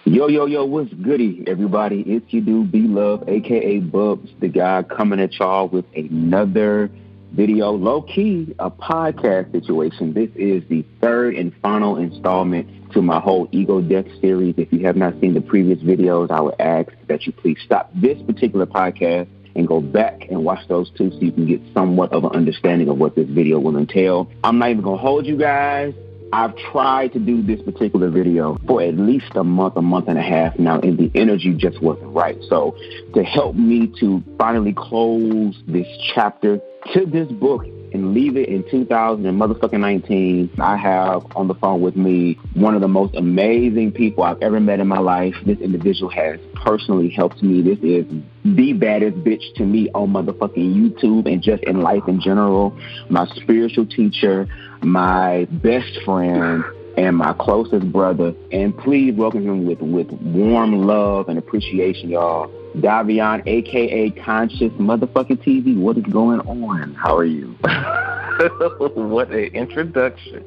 Yo, yo, yo, what's goody, everybody? It's your dude, B.Love, a.k.a. BubzDaGawd, coming at y'all with another video, low-key, a podcast situation. This is the third and final installment to my whole EgoDeathSeries. If you have not seen the previous videos, I would ask that you please stop this particular podcast and go back and watch those two so you can get somewhat of an understanding of what this video will entail. I'm not even going to hold you guys. I've tried to do this particular video for at least a month and a half now, and the energy just wasn't right. So to help me to finally close this chapter to this book and leave it in 2019, I have on the phone with me one of the most amazing people I've ever met in my life. This individual has personally helped me. This is the baddest bitch to me on motherfucking YouTube and just in life in general. My spiritual teacher, my best friend, and my closest brother. And please welcome him with warm love and appreciation, y'all. Davyon, a.k.a. ConsciouzTv. What is going on? How are you? What an introduction.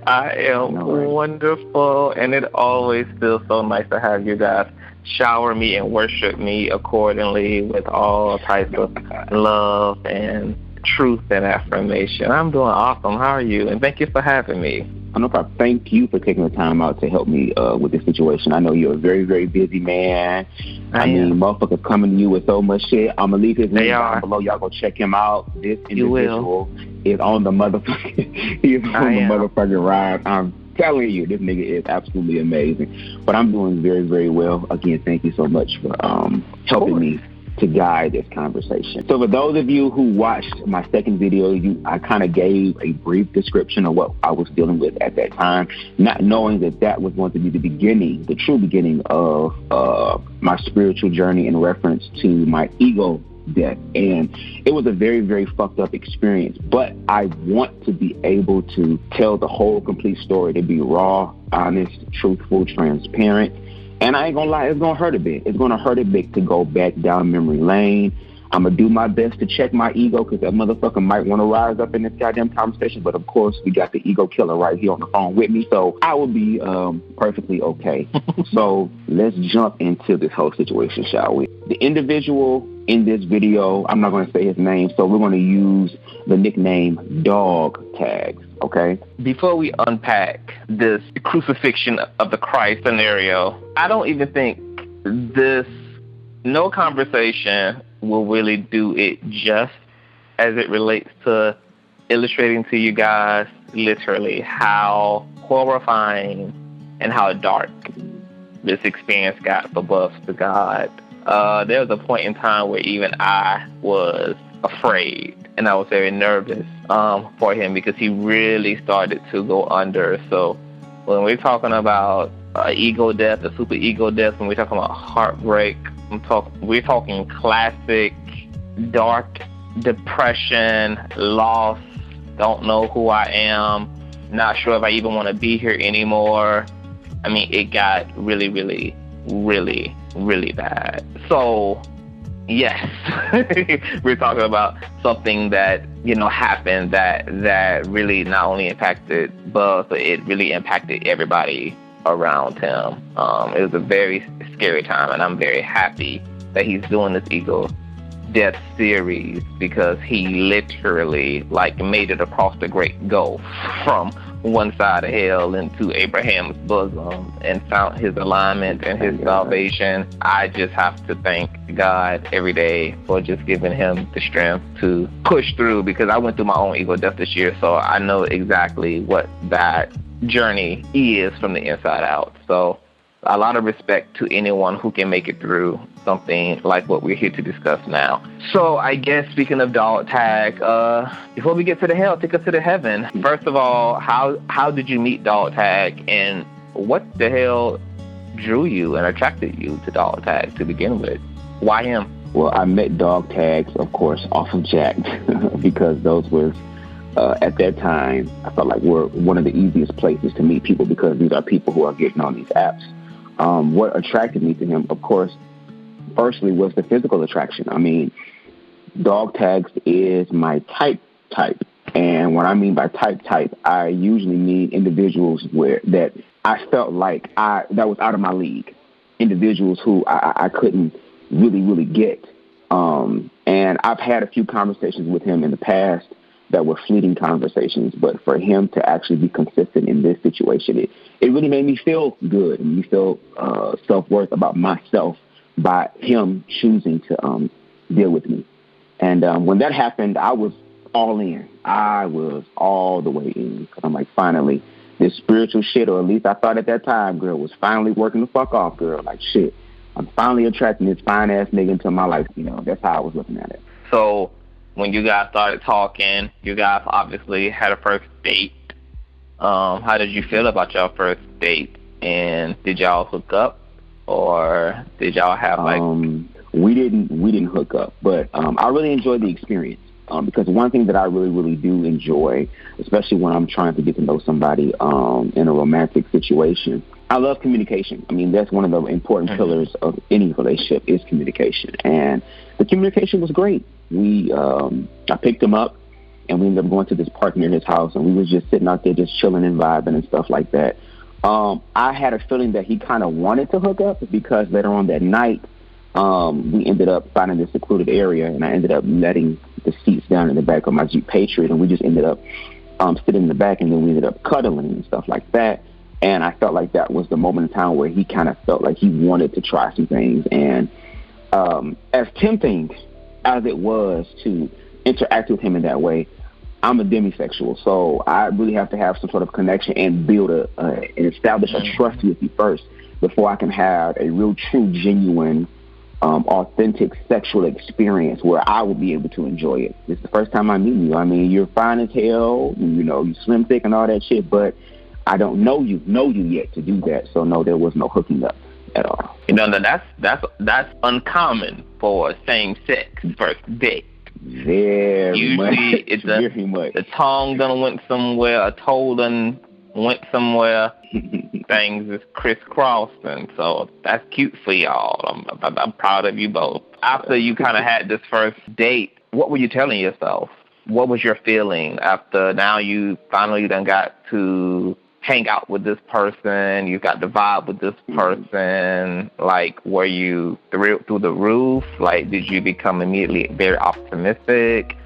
I am wonderful, and it always feels so nice to have you guys shower me and worship me accordingly with all types of love and truth and affirmation. I'm doing awesome. How are you? And thank you for having me. Oh, no problem. Thank you for taking the time out to help me with this situation. I know you're a very, very busy man. I mean, motherfuckers coming to you with so much shit. I'm going to leave his link down below. Y'all go check him out. This individual is on the motherfucking, motherfucking ride. I'm telling you, this nigga is absolutely amazing. But I'm doing very, very well. Again, thank you so much for helping me to guide this conversation. So for those of you who watched my second video, I kind of gave a brief description of what I was dealing with at that time, not knowing that that was going to be the beginning, the true beginning of my spiritual journey in reference to my ego death. And it was a very, very fucked up experience. But I want to be able to tell the whole complete story, to be raw, honest, truthful, transparent. And I ain't gonna lie, it's gonna hurt a bit. It's gonna hurt a bit to go back down memory lane. I'm gonna do my best to check my ego because that motherfucker might want to rise up in this goddamn conversation. But of course, we got the ego killer right here on the phone with me, so I will be perfectly okay. So let's jump into this whole situation, shall we? The individual in this video, I'm not gonna say his name, so we're gonna use the nickname Dog Tags. Okay. Before we unpack this crucifixion of the Christ scenario, I don't even think no conversation will really do it just as it relates to illustrating to you guys literally how horrifying and how dark this experience got for BubzDaGawd. There was a point in time where even I was afraid and I was very nervous for him because he really started to go under. So when we're talking about ego death, a super ego death, when we're talking about heartbreak, we're talking classic dark depression, loss, don't know who I am, not sure if I even want to be here anymore. I mean, it got really, really, really, really bad. So yes, we're talking about something that, happened that really not only impacted Buzz, but it really impacted everybody around him. It was a very scary time, and I'm very happy that he's doing this Ego Death series because he literally made it across the great gulf from one side of hell into Abraham's bosom and found his alignment and his salvation. I just have to thank God every day for just giving him the strength to push through, because I went through my own ego death this year, so I know exactly what that journey is from the inside out. So a lot of respect to anyone who can make it through something like what we're here to discuss now. So I guess speaking of Dog Tag, before we get to the hell, take us to the heaven. First of all, how did you meet Dog Tag, and what the hell drew you and attracted you to Dog Tag to begin with? Why him? Well, I met Dog Tags, of course, off of Jacked because those were at that time, I felt like were one of the easiest places to meet people because these are people who are getting on these apps. What attracted me to him, of course, firstly, was the physical attraction. I mean, Dog Tags is my type. And what I mean by type, I usually mean individuals that I felt like that was out of my league. individuals who I couldn't really get. And I've had a few conversations with him in the past that were fleeting conversations, but for him to actually be consistent in this situation, it really made me feel good and me feel self-worth about myself by him choosing to deal with me. And when that happened, I was all in. I was all the way in, because I'm like, finally, this spiritual shit, or at least I thought at that time, girl, was finally working the fuck off, girl. Like, shit, I'm finally attracting this fine-ass nigga into my life. You know, that's how I was looking at it. So when you guys started talking, you guys obviously had a first date. How did you feel about your first date? And did y'all hook up, or did y'all have like... We didn't hook up, but I really enjoyed the experience. Because one thing that I really do enjoy, especially when I'm trying to get to know somebody in a romantic situation, I love communication. I mean, that's one of the important pillars of any relationship is communication. And the communication was great. I picked him up, and we ended up going to this park near his house, and we was just sitting out there just chilling and vibing and stuff like that. I had a feeling that he kind of wanted to hook up, because later on that night, we ended up finding this secluded area, and I ended up letting the seats down in the back of my Jeep Patriot, and we just ended up sitting in the back, and then we ended up cuddling and stuff like that. And I felt like that was the moment in time where he kind of felt like he wanted to try some things. And as tempting as it was to interact with him in that way, I'm a demisexual, so I really have to have some sort of connection and build and establish a trust with you first before I can have a real, true, genuine, authentic sexual experience where I will be able to enjoy it. This is the first time I'm meeting you. I mean, you're fine as hell, you know, you slim, thick, and all that shit, but I don't know you yet to do that. So no, there was no hooking up at all. You know, that's uncommon for same-sex first date. Very much. Usually it's very much. The tongue done went somewhere, a toe done went somewhere, things is crisscrossed, and so that's cute for y'all. I'm proud of you both. After you kind of had this first date, what were you telling yourself? What was your feeling after now you finally done got to hang out with this person, you got the vibe with this person? Like, were you thrilled through the roof? Like, did you become immediately very optimistic?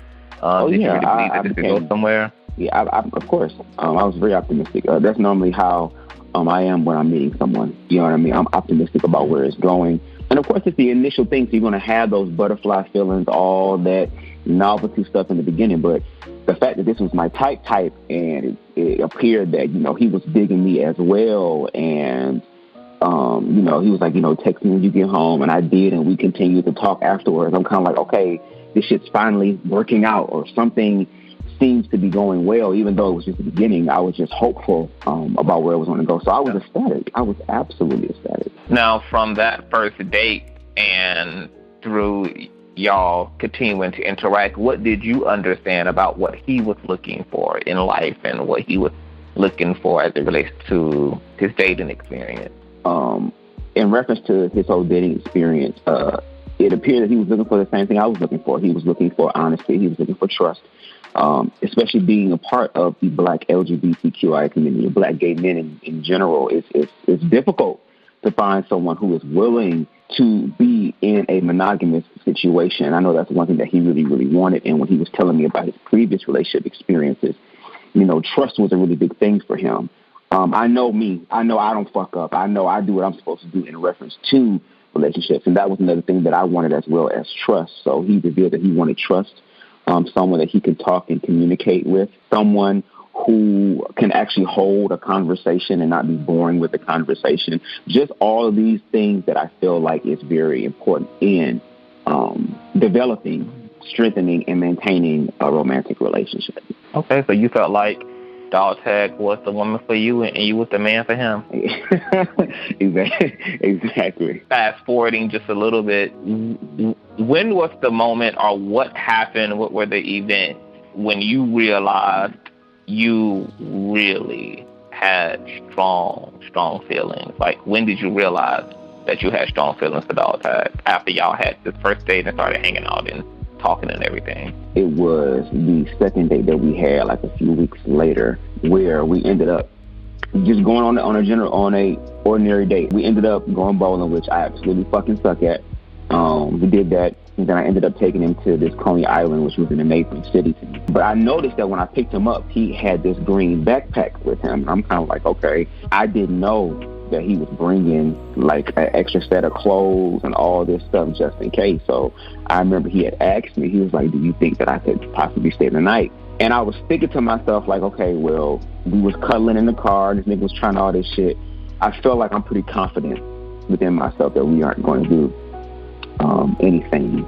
Did you really believe that this could go somewhere? Yeah, of course. I was very optimistic. That's normally how I am when I'm meeting someone. You know what I mean? I'm optimistic about where it's going. And of course, it's the initial things. You're going to have those butterfly feelings, all that novelty stuff in the beginning. But the fact that this was my type, and it appeared that, you know, he was digging me as well. And, you know, he was like, you know, text me when you get home. And I did, and we continued to talk afterwards. I'm kind of like, okay, this shit's finally working out, or something seems to be going well. Even though it was just the beginning, I was just hopeful about where it was going to go. So I was ecstatic. I was absolutely ecstatic. Now, from that first date and through y'all continuing to interact, what did you understand about what he was looking for in life and what he was looking for as it relates to his dating experience? In reference to his whole dating experience, it appeared that he was looking for the same thing I was looking for. He was looking for honesty. He was looking for trust. Especially being a part of the Black LGBTQI community, Black gay men in general, it's difficult to find someone who is willing to be in a monogamous situation. I know that's one thing that he really wanted. And when he was telling me about his previous relationship experiences, you know, trust was a really big thing for him. I know me. I know I don't fuck up. I know I do what I'm supposed to do in reference to relationships. And that was another thing that I wanted as well as trust. So he revealed that he wanted trust. Someone that he can talk and communicate with, someone who can actually hold a conversation and not be boring with the conversation. Just all of these things that I feel like is very important in developing, strengthening, and maintaining a romantic relationship. Okay, so you felt like Dog Tag was the woman for you and you was the man for him. Exactly. Fast forwarding just a little bit, when was the moment, or what happened, what were the events when you realized you really had strong feelings? Like, when did you realize that you had strong feelings for Dog Tag after y'all had this first date and started hanging out and talking and everything? It was the second date that we had, like a few weeks later, where we ended up just going on a ordinary date. We ended up going bowling, which I absolutely fucking suck at. We did that, and then I ended up taking him to this Coney Island, which was in a neighboring city to me. But I noticed that when I picked him up, he had this green backpack with him. And I'm kind of like, okay. I didn't know that he was bringing like an extra set of clothes and all this stuff just in case. So I remember he had asked me, he was like, do you think that I could possibly stay the night? And I was thinking to myself, like, okay, well, we was cuddling in the car. This nigga was trying all this shit. I felt like I'm pretty confident within myself that we aren't going to do anything.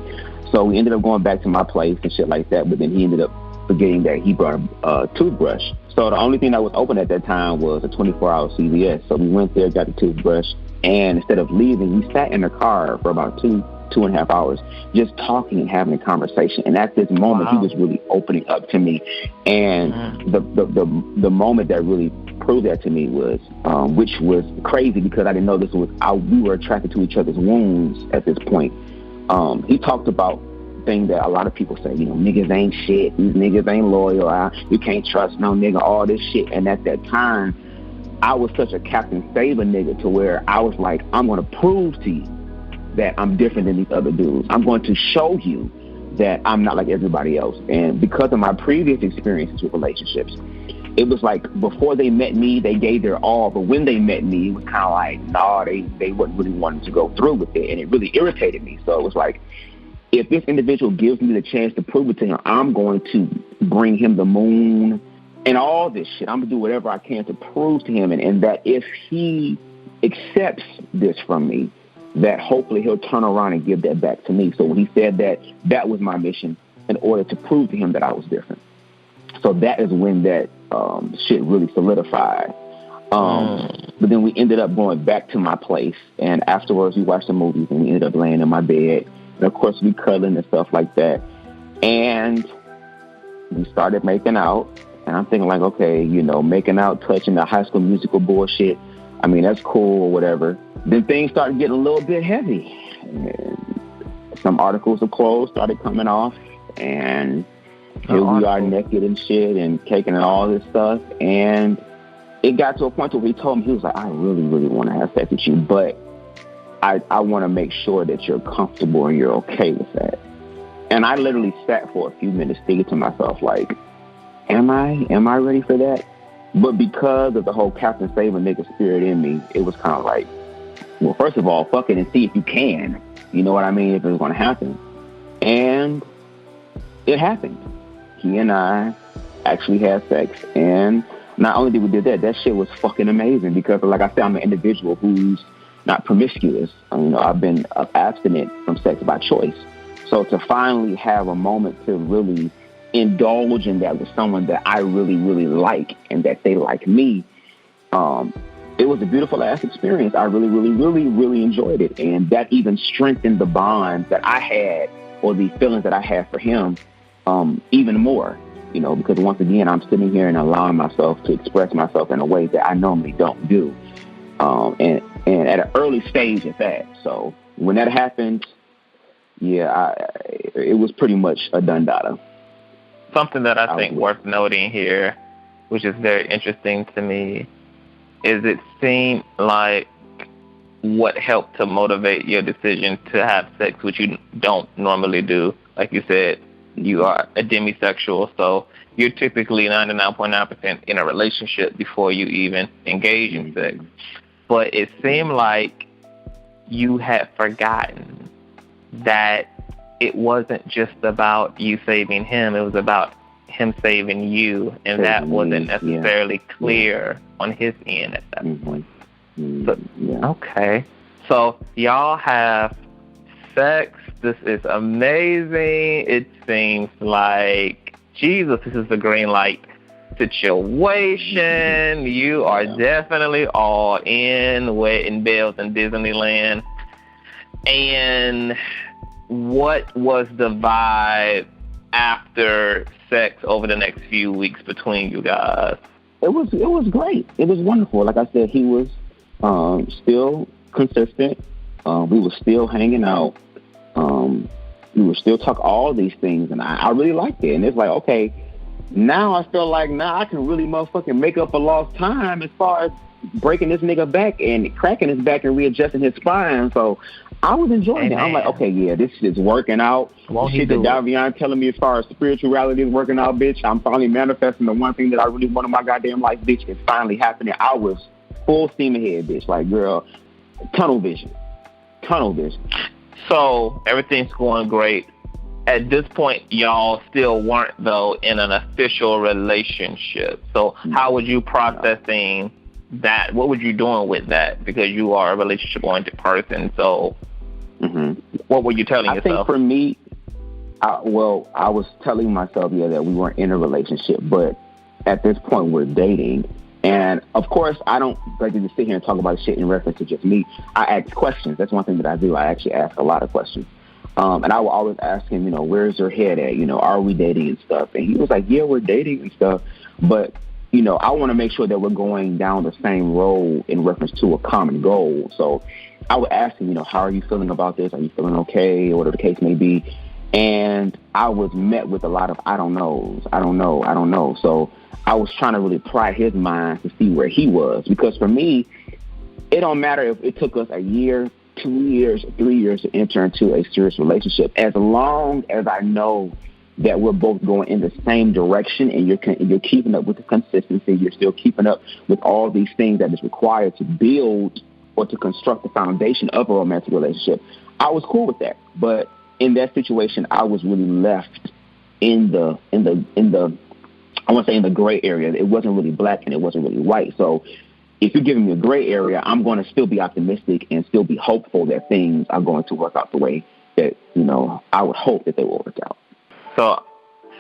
So we ended up going back to my place and shit like that. But then he ended up forgetting that he brought a toothbrush. So the only thing that was open at that time was a 24-hour CVS. So we went there, got the toothbrush, and instead of leaving, we sat in the car for about two and a half hours, just talking and having a conversation. And at this moment, he was really opening up to me. And the moment that really proved that to me was, which was crazy because I didn't know this was, we were attracted to each other's wounds at this point. He talked about thing that a lot of people say, you know, niggas ain't shit, these niggas ain't loyal, you can't trust no nigga, all this shit. And at that time, I was such a Captain Saber nigga to where I was like, I'm going to prove to you that I'm different than these other dudes. I'm going to show you that I'm not like everybody else. And because of my previous experiences with relationships, it was like before they met me, they gave their all. But when they met me, it was kind of like, nah, they wasn't really wanting to go through with it. And it really irritated me. So it was like, if this individual gives me the chance to prove it to him, I'm going to bring him the moon and all this shit. I'm going to do whatever I can to prove to him. And that if he accepts this from me, that hopefully he'll turn around and give that back to me. So when he said that, that was my mission in order to prove to him that I was different. So that is when that shit really solidified. But then we ended up going back to my place, and afterwards we watched the movies, and we ended up laying in my bed. And of course we cuddling and stuff like that. And we started making out, and I'm thinking like, okay, you know, making out, touching the High School Musical bullshit. I mean, that's cool or whatever. Then things started getting a little bit heavy. And some articles of clothes started coming off, and here we are naked and shit and caking and all this stuff. And it got to a point where he told me, he was like, I really, really want to have sex with you, but I want to make sure that you're comfortable and you're okay with that. And I literally sat for a few minutes thinking to myself, like, am I ready for that? But because of the whole Captain Saber nigga spirit in me, it was kind of like, well, first of all, fuck it and see if you can. You know what I mean? If it was going to happen. And it happened. He and I actually had sex. And not only did we do that, that shit was fucking amazing because, like I said, I'm an individual who's not promiscuous. You know, I've been abstinent from sex by choice. So to finally have a moment to really indulge in that with someone that I really, really like and that they like me, it was a beautiful ass experience. I really, really, really, really enjoyed it. And that even strengthened the bond that I had, or the feelings that I had for him, even more, you know, because once again, I'm sitting here and allowing myself to express myself in a way that I normally don't do. And at an early stage at that. So when that happened, it was pretty much a done data. Something that I think worth noting here, which is very interesting to me, is it seemed like what helped to motivate your decision to have sex, which you don't normally do. Like you said, you are a demisexual, so you're typically 99.9% in a relationship before you even engage in sex. But it seemed like you had forgotten that it wasn't just about you saving him, it was about him saving you, and that wasn't necessarily clear on his end at that point. Okay. So y'all have sex. This is amazing. It seems like, Jesus, this is the green light situation. You are definitely all in, wedding bells in Disneyland. And what was the vibe after sex over the next few weeks between you guys? It was great. It was wonderful. Like I said, he was still consistent. We were still hanging out. We were still talking all these things, and I really liked it. And it's like, okay, now I feel like now I can really motherfucking make up for lost time as far as breaking this nigga back and cracking his back and readjusting his spine. So I was enjoying it. I'm like, okay, yeah, this shit's working out. The shit that Davyon telling me as far as spirituality is working out, bitch. I'm finally manifesting the one thing that I really want in my goddamn life, bitch. It's finally happening. I was full steam ahead, bitch. Like, girl, tunnel vision. So everything's going great. At this point, y'all still weren't, though, in an official relationship. So how would you processing that? What were you doing with that? Because you are a relationship-oriented person. So what were you telling yourself? I think for me, I was telling myself, that we weren't in a relationship. But at this point, we're dating. And, of course, I don't like to just sit here and talk about shit in reference to just me. I ask questions. That's one thing that I do. I actually ask a lot of questions. And I will always ask him, where's your head at? Are we dating and stuff? And he was like, yeah, we're dating and stuff. But, I want to make sure that we're going down the same road in reference to a common goal. So I would ask him, how are you feeling about this? Are you feeling okay? Or whatever the case may be. And I was met with a lot of, I don't know. So I was trying to really pry his mind to see where he was. Because for me, it don't matter if it took us a year, 2 years, 3 years to enter into a serious relationship. As long as I know that we're both going in the same direction and you're keeping up with the consistency, you're still keeping up with all these things that is required to build or to construct the foundation of a romantic relationship, I was cool with that. But in that situation, I was really left in the I want to say in the gray area. It wasn't really black and it wasn't really white. So if you're giving me a gray area, I'm going to still be optimistic and still be hopeful that things are going to work out the way that, I would hope that they will work out. So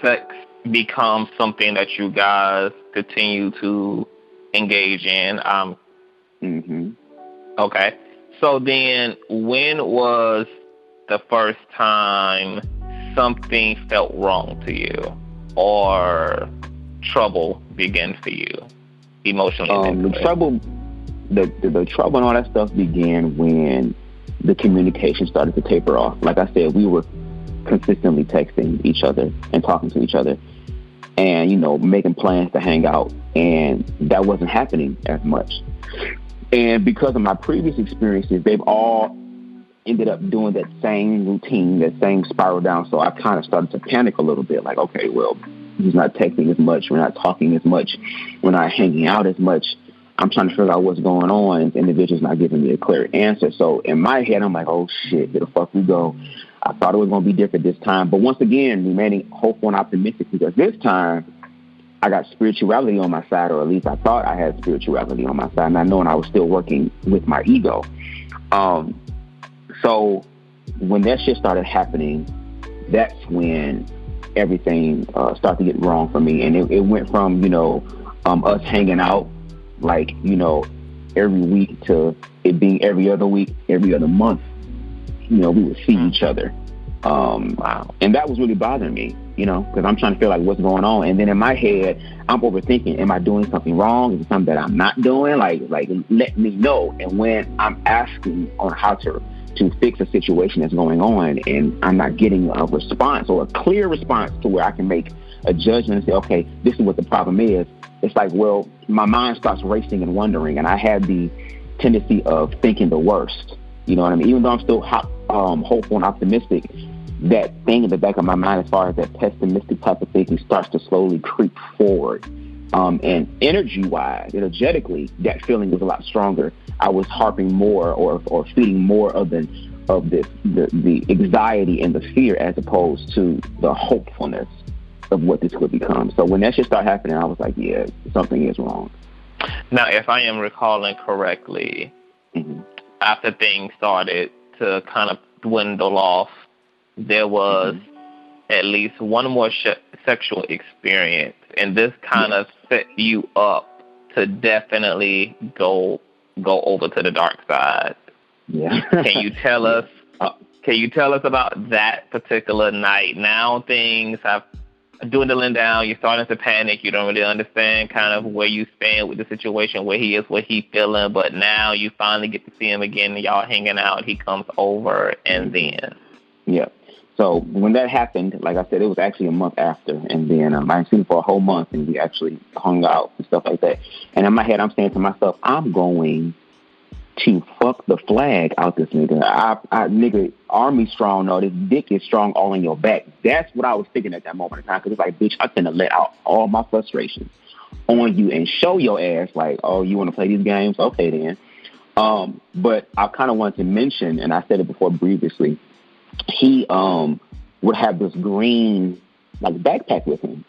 sex becomes something that you guys continue to engage in. Okay. So then when was the first time something felt wrong to you or trouble began for you emotionally? The trouble and all that stuff began when the communication started to taper off. Like I said, we were consistently texting each other and talking to each other and, making plans to hang out. And that wasn't happening as much. And because of my previous experiences, they've all ended up doing that same routine, that same spiral down. So I kind of started to panic a little bit. Like, okay, well, he's not texting as much. We're not talking as much. We're not hanging out as much. I'm trying to figure out what's going on. And the individual's not giving me a clear answer. So in my head, I'm like, oh, shit, here the fuck we go. I thought it was going to be different this time. But once again, remaining hopeful and optimistic because this time I got spirituality on my side, or at least I thought I had spirituality on my side, not knowing I was still working with my ego. So when that shit started happening, that's when everything started to get wrong for me. And it went from, us hanging out like, every week to it being every other week, every other month. We would see each other. And that was really bothering me, because I'm trying to feel like what's going on. And then in my head, I'm overthinking, am I doing something wrong? Is it something that I'm not doing? Like let me know. And when I'm asking on how to fix a situation that's going on and I'm not getting a response or a clear response to where I can make a judgment and say, okay, this is what the problem is. It's like, well, my mind starts racing and wondering, and I have the tendency of thinking the worst. You know what I mean? Even though I'm still hopeful and optimistic, that thing in the back of my mind as far as that pessimistic type of thinking starts to slowly creep forward. And energy-wise, energetically, that feeling was a lot stronger. I was harping more or feeding more of the anxiety and the fear as opposed to the hopefulness of what this could become. So when that shit started happening, I was like, yeah, something is wrong. Now, if I am recalling correctly, after things started to kind of dwindle off, there was at least one more sexual experience, and this kind of set you up to definitely go over to the dark side. Yeah. Can you tell us? Can you tell us about that particular night? Now things have dwindling down. You're starting to panic. You don't really understand kind of where you stand with the situation, where he is, what he's feeling. But now you finally get to see him again. And y'all hanging out. He comes over, and then. Yeah. So when that happened, like I said, it was actually a month after. And then I hadn't seen him for a whole month, and we actually hung out and stuff like that. And in my head, I'm saying to myself, I'm going to fuck the flag out this nigga. Nigga, army strong, no, this dick is strong all in your back. That's what I was thinking at that moment in time. Because it's like, bitch, I'm finna let out all my frustrations on you and show your ass like, oh, you want to play these games? Okay, then. But I kind of wanted to mention, and I said it before previously, he would have this green like backpack with him.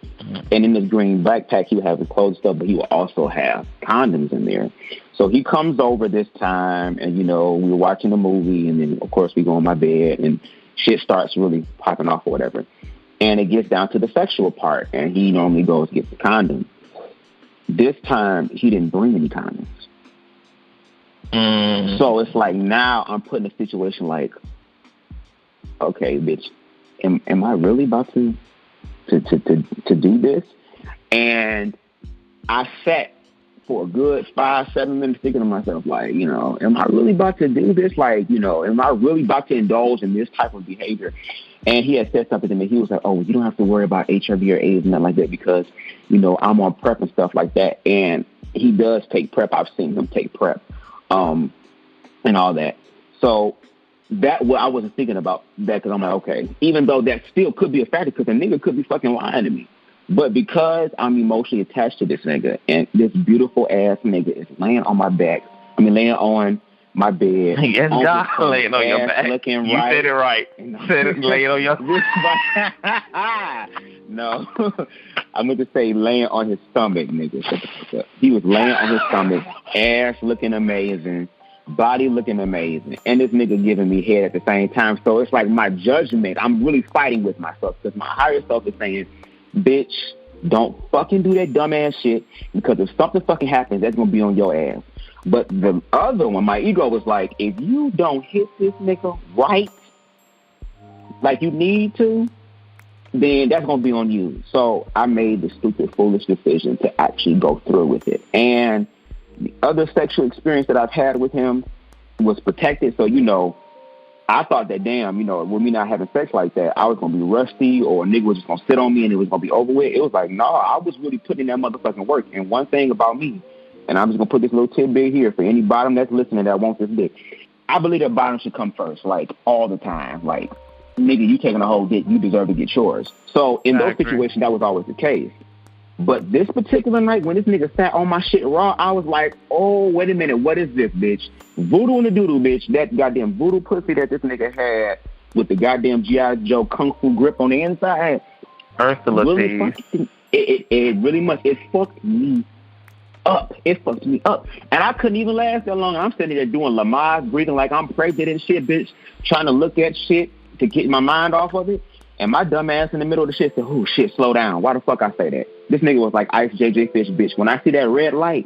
And in this green backpack, he would have his clothes stuff, but he would also have condoms in there. So he comes over this time, and, you know, we were watching a movie, and then, of course, we go in my bed, and shit starts really popping off or whatever. And it gets down to the sexual part, and he normally goes get the condom. This time, he didn't bring any condoms. So it's like now I'm put in a situation like, okay, bitch, am I really about to do this? And I sat for a good 5-7 minutes thinking to myself, like, you know, am I really about to do this? Like, you know, am I really about to indulge in this type of behavior? And he had said something to me. He was like, oh, you don't have to worry about HIV or AIDS and nothing like that because, you know, I'm on PrEP and stuff like that. And he does take PrEP. I've seen him take PrEP and all that. So that what I wasn't thinking about that because I'm like, okay, even though that still could be a factor because a nigga could be fucking lying to me. But because I'm emotionally attached to this nigga and this beautiful ass nigga is laying on my back, laying on my bed. Yes, God, laying on your back. Looking you right. said it right. Said it, laying on your No. I'm going to say laying on his stomach, nigga. Shut the fuck up. He was laying on his stomach, ass looking amazing, body looking amazing, and this nigga giving me head at the same time. So it's like my judgment, I'm really fighting with myself because my higher self is saying, bitch, don't fucking do that dumbass shit because if something fucking happens, that's going to be on your ass. But the other one, my ego was like, if you don't hit this nigga right, like you need to, then that's going to be on you. So I made the stupid, foolish decision to actually go through with it. And the other sexual experience that I've had with him was protected. So, you know, I thought that, damn, you know, with me not having sex like that, I was going to be rusty or a nigga was just going to sit on me and it was going to be over with. It was like, no, I was really putting in that motherfucking work. And one thing about me, and I'm just going to put this little tidbit here for any bottom that's listening that wants this dick. I believe that bottom should come first, like, all the time. Like, nigga, you taking a whole dick, you deserve to get yours. So in those situations, that was always the case. But this particular night, when this nigga sat on my shit raw, I was like, oh, wait a minute, what is this, bitch? Voodoo and the doodoo, bitch. That goddamn voodoo pussy that this nigga had with the goddamn G.I. Joe kung fu grip on the inside. Ursula, really it really must. It fucked me up. It fucked me up. And I couldn't even last that long. I'm sitting there doing Lamaze, breathing like I'm pregnant and shit, bitch, trying to look at shit to get my mind off of it. And my dumb ass in the middle of the shit said, oh, shit, slow down. Why the fuck I say that? This nigga was like Ice JJ Fish, bitch. When I see that red light,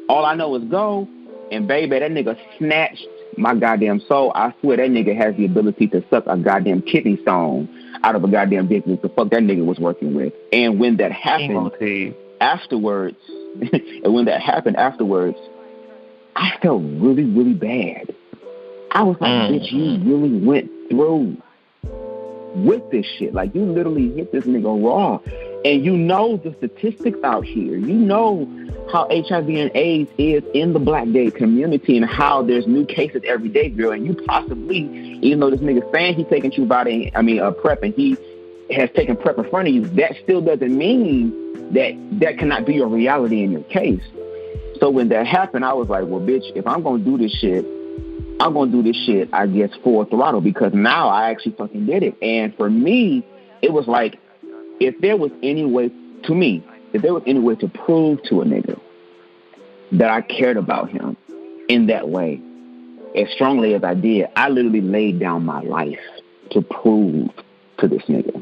all I know is go. And, baby, that nigga snatched my goddamn soul. I swear that nigga has the ability to suck a goddamn kidney stone out of a goddamn dick. What the fuck that nigga was working with. And when that happened afterwards, I felt really, really bad. I was like, bitch, you really went through with this shit. Like, you literally hit this nigga raw. And you know the statistics out here. You know how HIV and AIDS is in the black gay community and how there's new cases every day, girl. And you possibly, even though this nigga saying he's taking PrEP and he has taken PrEP in front of you, that still doesn't mean that cannot be a reality in your case. So when that happened, I was like, well, bitch, if I'm going to do this shit, I'm going to do this shit, I guess, full throttle because now I actually fucking did it. And for me, it was like, if there was any way to prove to a nigga that I cared about him in that way, as strongly as I did, I literally laid down my life to prove to this nigga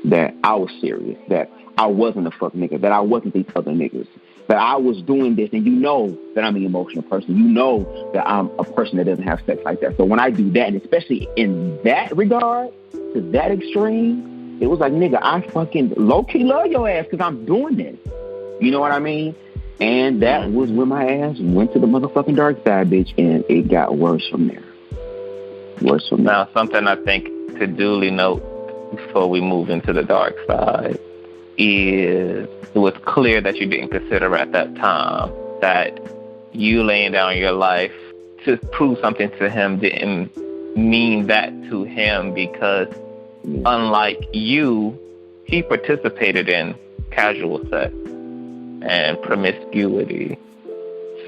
that I was serious, that I wasn't a fuck nigga, that I wasn't these other niggas, that I was doing this, and you know that I'm an emotional person. You know that I'm a person that doesn't have sex like that. So when I do that, and especially in that regard, to that extreme, it was like, nigga, I fucking low-key love your ass because I'm doing this. You know what I mean? And that was when my ass went to the motherfucking dark side, bitch, and it got worse from there. Now, something I think to duly note before we move into the dark side, is it was clear that you didn't consider at that time that you laying down your life to prove something to him didn't mean that to him, because unlike you, he participated in casual sex and promiscuity.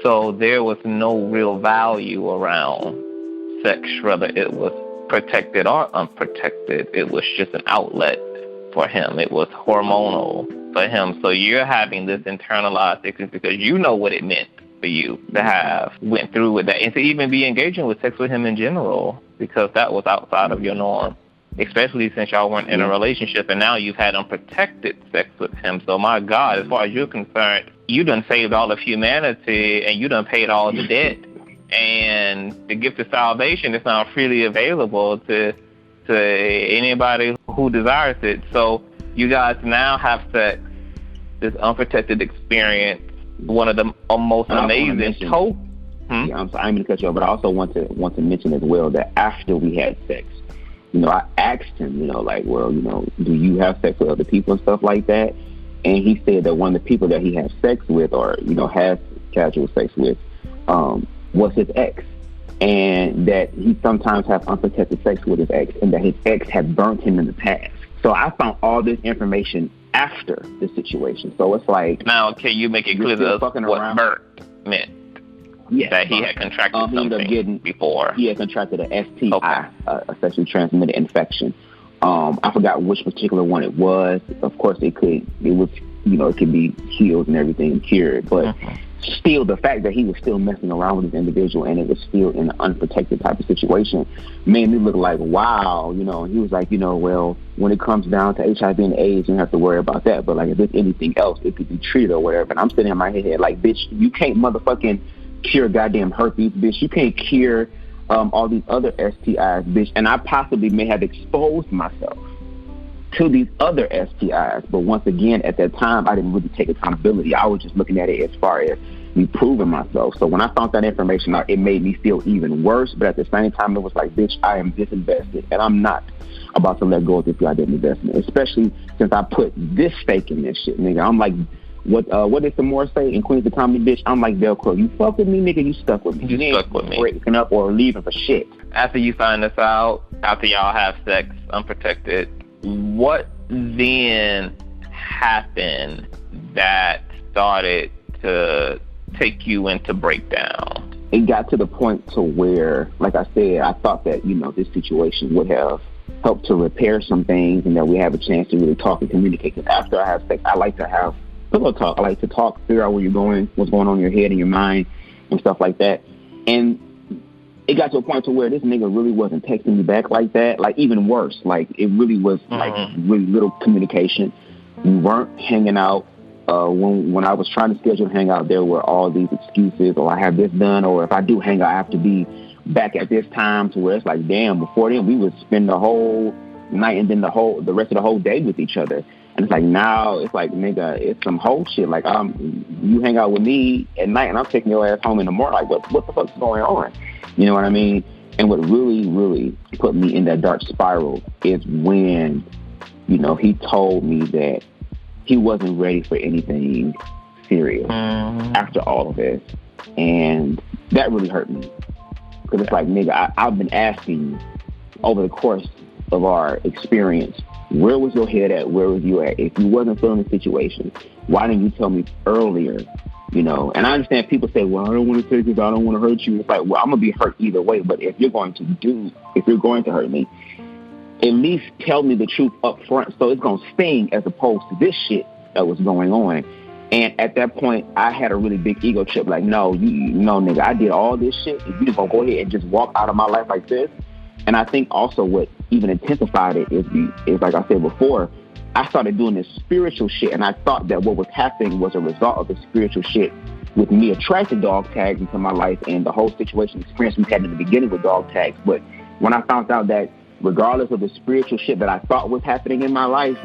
So there was no real value around sex, whether it was protected or unprotected. It was just an outlet for him. It was hormonal for him. So you're having this internalized experience because you know what it meant for you to have went through with that and to even be engaging with sex with him in general, because that was outside of your norm, especially since y'all weren't in a relationship and now you've had unprotected sex with him. So my God, as far as you're concerned, you done saved all of humanity and you done paid all the debt, and the gift of salvation is now freely available to anybody who desires it. So you guys now have sex, this unprotected experience, one of the most amazing Yeah, I'm sorry, I'm going to cut you off, but I also want to mention as well that after we had sex, I asked him, like, well, do you have sex with other people and stuff like that? And he said that one of the people that he has sex with or, has casual sex with was his ex. And that he sometimes has unprotected sex with his ex, and that his ex had burnt him in the past. So I found all this information after the situation. So it's like... Now, can you make it clear to us what burnt meant? Yes, that he had contracted something before. He had contracted an STI, a sexually transmitted infection. I forgot which particular one it was. Of course, it could be healed and everything, cured. But still, the fact that he was still messing around with this individual and it was still in an unprotected type of situation made me look like, wow, And he was like, well, when it comes down to HIV and AIDS, you don't have to worry about that. But like, if it's anything else, it could be treated or whatever. And I'm sitting in my head like, bitch, you can't motherfucking cure goddamn herpes, bitch. You can't cure all these other STIs, bitch. And I possibly may have exposed myself to these other STIs. But once again, at that time, I didn't really take accountability. I was just looking at it as far as me proving myself. So when I found that information out, it made me feel even worse. But at the same time, it was like, bitch, I am disinvested. And I'm not about to let go of this goddamn investment, especially since I put this stake in this shit, nigga. I'm like, what did some more say in Queens of Comedy, bitch? I'm like Velcro. You fuck with me, nigga, you stuck with me. You stuck with me. Breaking up or leaving for shit. After you find this out, after y'all have sex unprotected, what then happened that started to take you into breakdown? It got to the point to where, like I said, I thought that, this situation would have helped to repair some things and that we have a chance to really talk and communicate. Because after I have sex, I like to have pillow talk. I like to talk, figure out where you're going, what's going on in your head and your mind and stuff like that. And it got to a point to where this nigga really wasn't texting me back like that. Like, even worse. Like, it really was like really little communication. We weren't hanging out. When I was trying to schedule a hangout, there were all these excuses, or I have this done, or if I do hang out, I have to be back at this time, to where it's like, damn, before then we would spend the whole night and then the rest of the whole day with each other. And it's like, now it's like, nigga, it's some whole shit. Like, you hang out with me at night and I'm taking your ass home in the morning. Like, what the fuck's going on? You know what I mean? And what really, really put me in that dark spiral is when, he told me that he wasn't ready for anything serious after all of this. And that really hurt me. Because it's like, nigga, I've been asking over the course of our experience, where was your head at? Where was you at? If you wasn't feeling the situation, why didn't you tell me earlier? And I understand people say, well, I don't want to take this, I don't want to hurt you. It's like, well, I'm going to be hurt either way. But if you're going to hurt me, at least tell me the truth up front, so it's going to sting as opposed to this shit that was going on. And at that point, I had a really big ego trip. Like, no, nigga, I did all this shit, and you just going to go ahead and just walk out of my life like this? And I think also what even intensified it is like I said before, I started doing this spiritual shit, and I thought that what was happening was a result of the spiritual shit with me attracting dog tags into my life and the whole situation experience we had in the beginning with dog tags. But when I found out that regardless of the spiritual shit that I thought was happening in my life,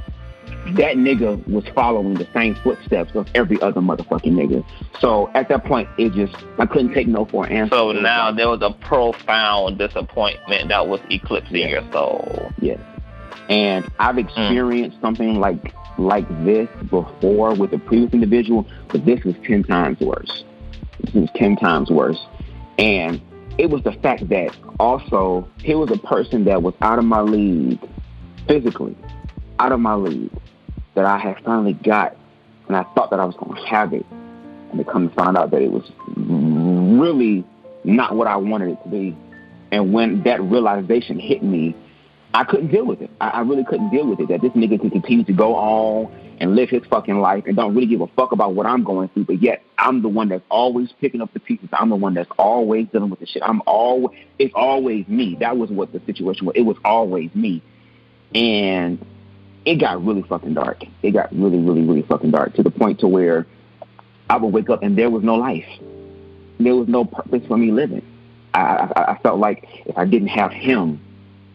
that nigga was following the same footsteps of every other motherfucking nigga. So at that point, I couldn't take no for an answer. So now there was a profound disappointment that was eclipsing your soul. Yes. And I've experienced something like this before with a previous individual, but this was 10 times worse. This was 10 times worse. And it was the fact that also he was a person that was out of my league, physically out of my league, that I had finally got, and I thought that I was going to have it. And to come to find out that it was really not what I wanted it to be. And when that realization hit me, I couldn't deal with it. I really couldn't deal with it, that this nigga can continue to go on and live his fucking life and don't really give a fuck about what I'm going through, but yet I'm the one that's always picking up the pieces. I'm the one that's always dealing with the shit. It's always me. That was what the situation was. It was always me. And it got really fucking dark. It got really, really, really fucking dark, to the point to where I would wake up and there was no life. There was no purpose for me living. I felt like if I didn't have him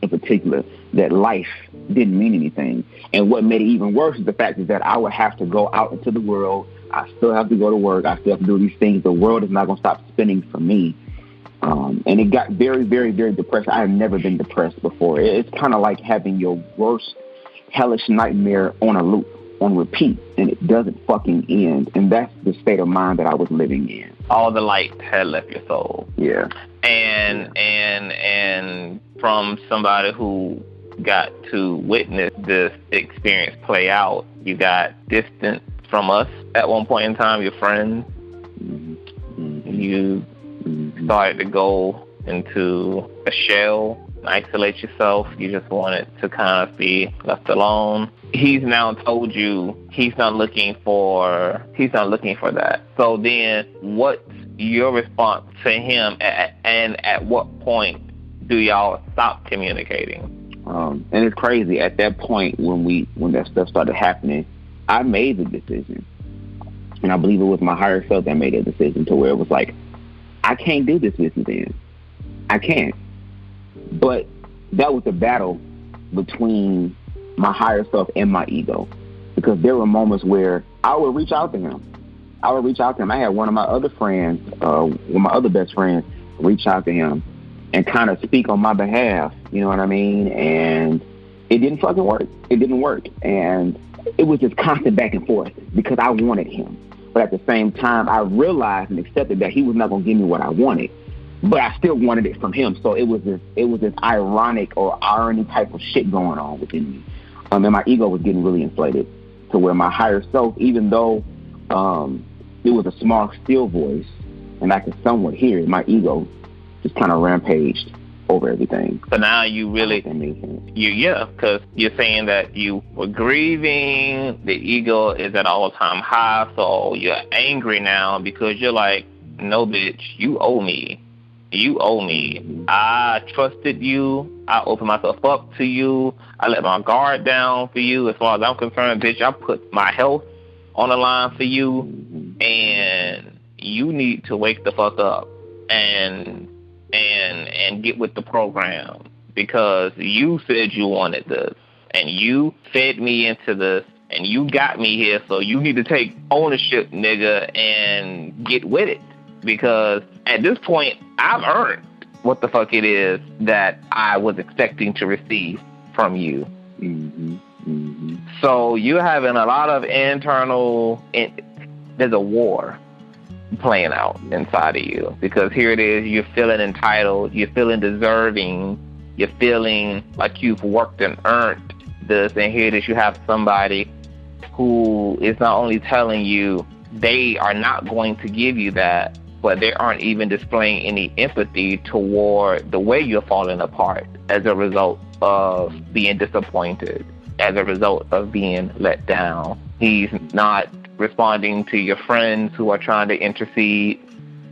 in particular, that life didn't mean anything. And what made it even worse is the fact is that I would have to go out into the world. I still have to go to work. I still have to do these things. The world is not going to stop spinning for me. And it got very, very, very depressing. I have never been depressed before. It's kind of like having your worst hellish nightmare on a loop, on repeat, and it doesn't fucking end. And that's the state of mind that I was living in. All the light had left your soul. Yeah. And from somebody who got to witness this experience play out, you got distant from us at one point in time, your friends. Mm-hmm. You started to go into a shell, isolate yourself. You just wanted to kind of be left alone. He's now told you he's not looking for that. So then what's your response to him, and at what point do y'all stop communicating? And it's crazy. At that point, when that stuff started happening, I made the decision. And I believe it was my higher self that made a decision, to where it was like, I can't do this with you then. I can't. But that was the battle between my higher self and my ego, because there were moments where I would reach out to him. I had one of my other friends, one of my other best friends, reach out to him and kind of speak on my behalf, you know what I mean? And it didn't fucking work. It didn't work. And it was just constant back and forth because I wanted him. But at the same time, I realized and accepted that he was not going to give me what I wanted, but I still wanted it from him. So it was this ironic or irony type of shit going on within me. And my ego was getting really inflated, to where my higher self, even though it was a small, still voice, and I could somewhat hear it, my ego just kind of rampaged over everything. So now you really, because you're saying that you were grieving, the ego is at all-time high, so you're angry now because you're like, no, bitch, you owe me. I trusted you. I opened myself up to you. I let my guard down for you. As far as I'm concerned, bitch, I put my health on the line for you, and you need to wake the fuck up and get with the program, because you said you wanted this, and you fed me into this, and you got me here, so you need to take ownership, nigga, and get with it. Because at this point, I've earned what the fuck it is that I was expecting to receive from you. Mm-hmm. Mm-hmm. So you're having a lot of there's a war playing out inside of you, because here it is, you're feeling entitled, you're feeling deserving, you're feeling like you've worked and earned this, and here it is, you have somebody who is not only telling you they are not going to give you that, but they aren't even displaying any empathy toward the way you're falling apart as a result of being disappointed, as a result of being let down. He's not responding to your friends who are trying to intercede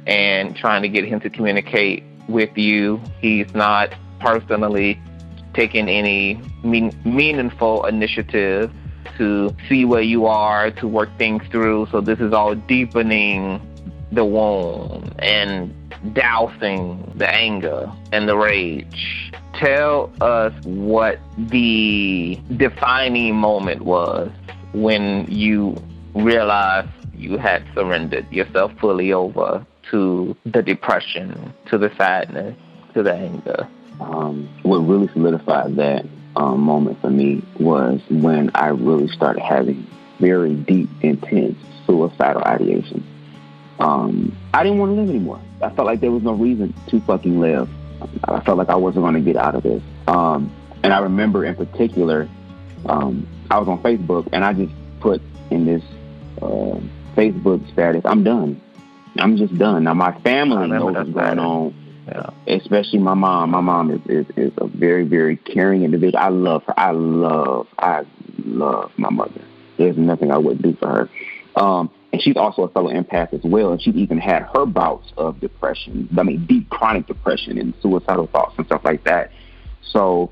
and trying to get him to communicate with you. He's not personally taking any meaningful initiative to see where you are, to work things through. So this is all deepening the wound and dousing the anger and the rage. Tell us what the defining moment was when you realized you had surrendered yourself fully over to the depression, to the sadness, to the anger. What really solidified that moment for me was when I really started having very deep, intense suicidal ideation. I didn't want to live anymore. I felt like there was no reason to fucking live. I felt like I wasn't going to get out of this. And I remember in particular, I was on Facebook and I just put in this Facebook status, I'm done. I'm just done. Now my family knows what's going on. Yeah. Especially my mom. My mom is a very, very caring individual. I love her. I love my mother. There's nothing I wouldn't do for her. And she's also a fellow empath as well. And she's even had her bouts of depression. I mean, deep chronic depression and suicidal thoughts and stuff like that. So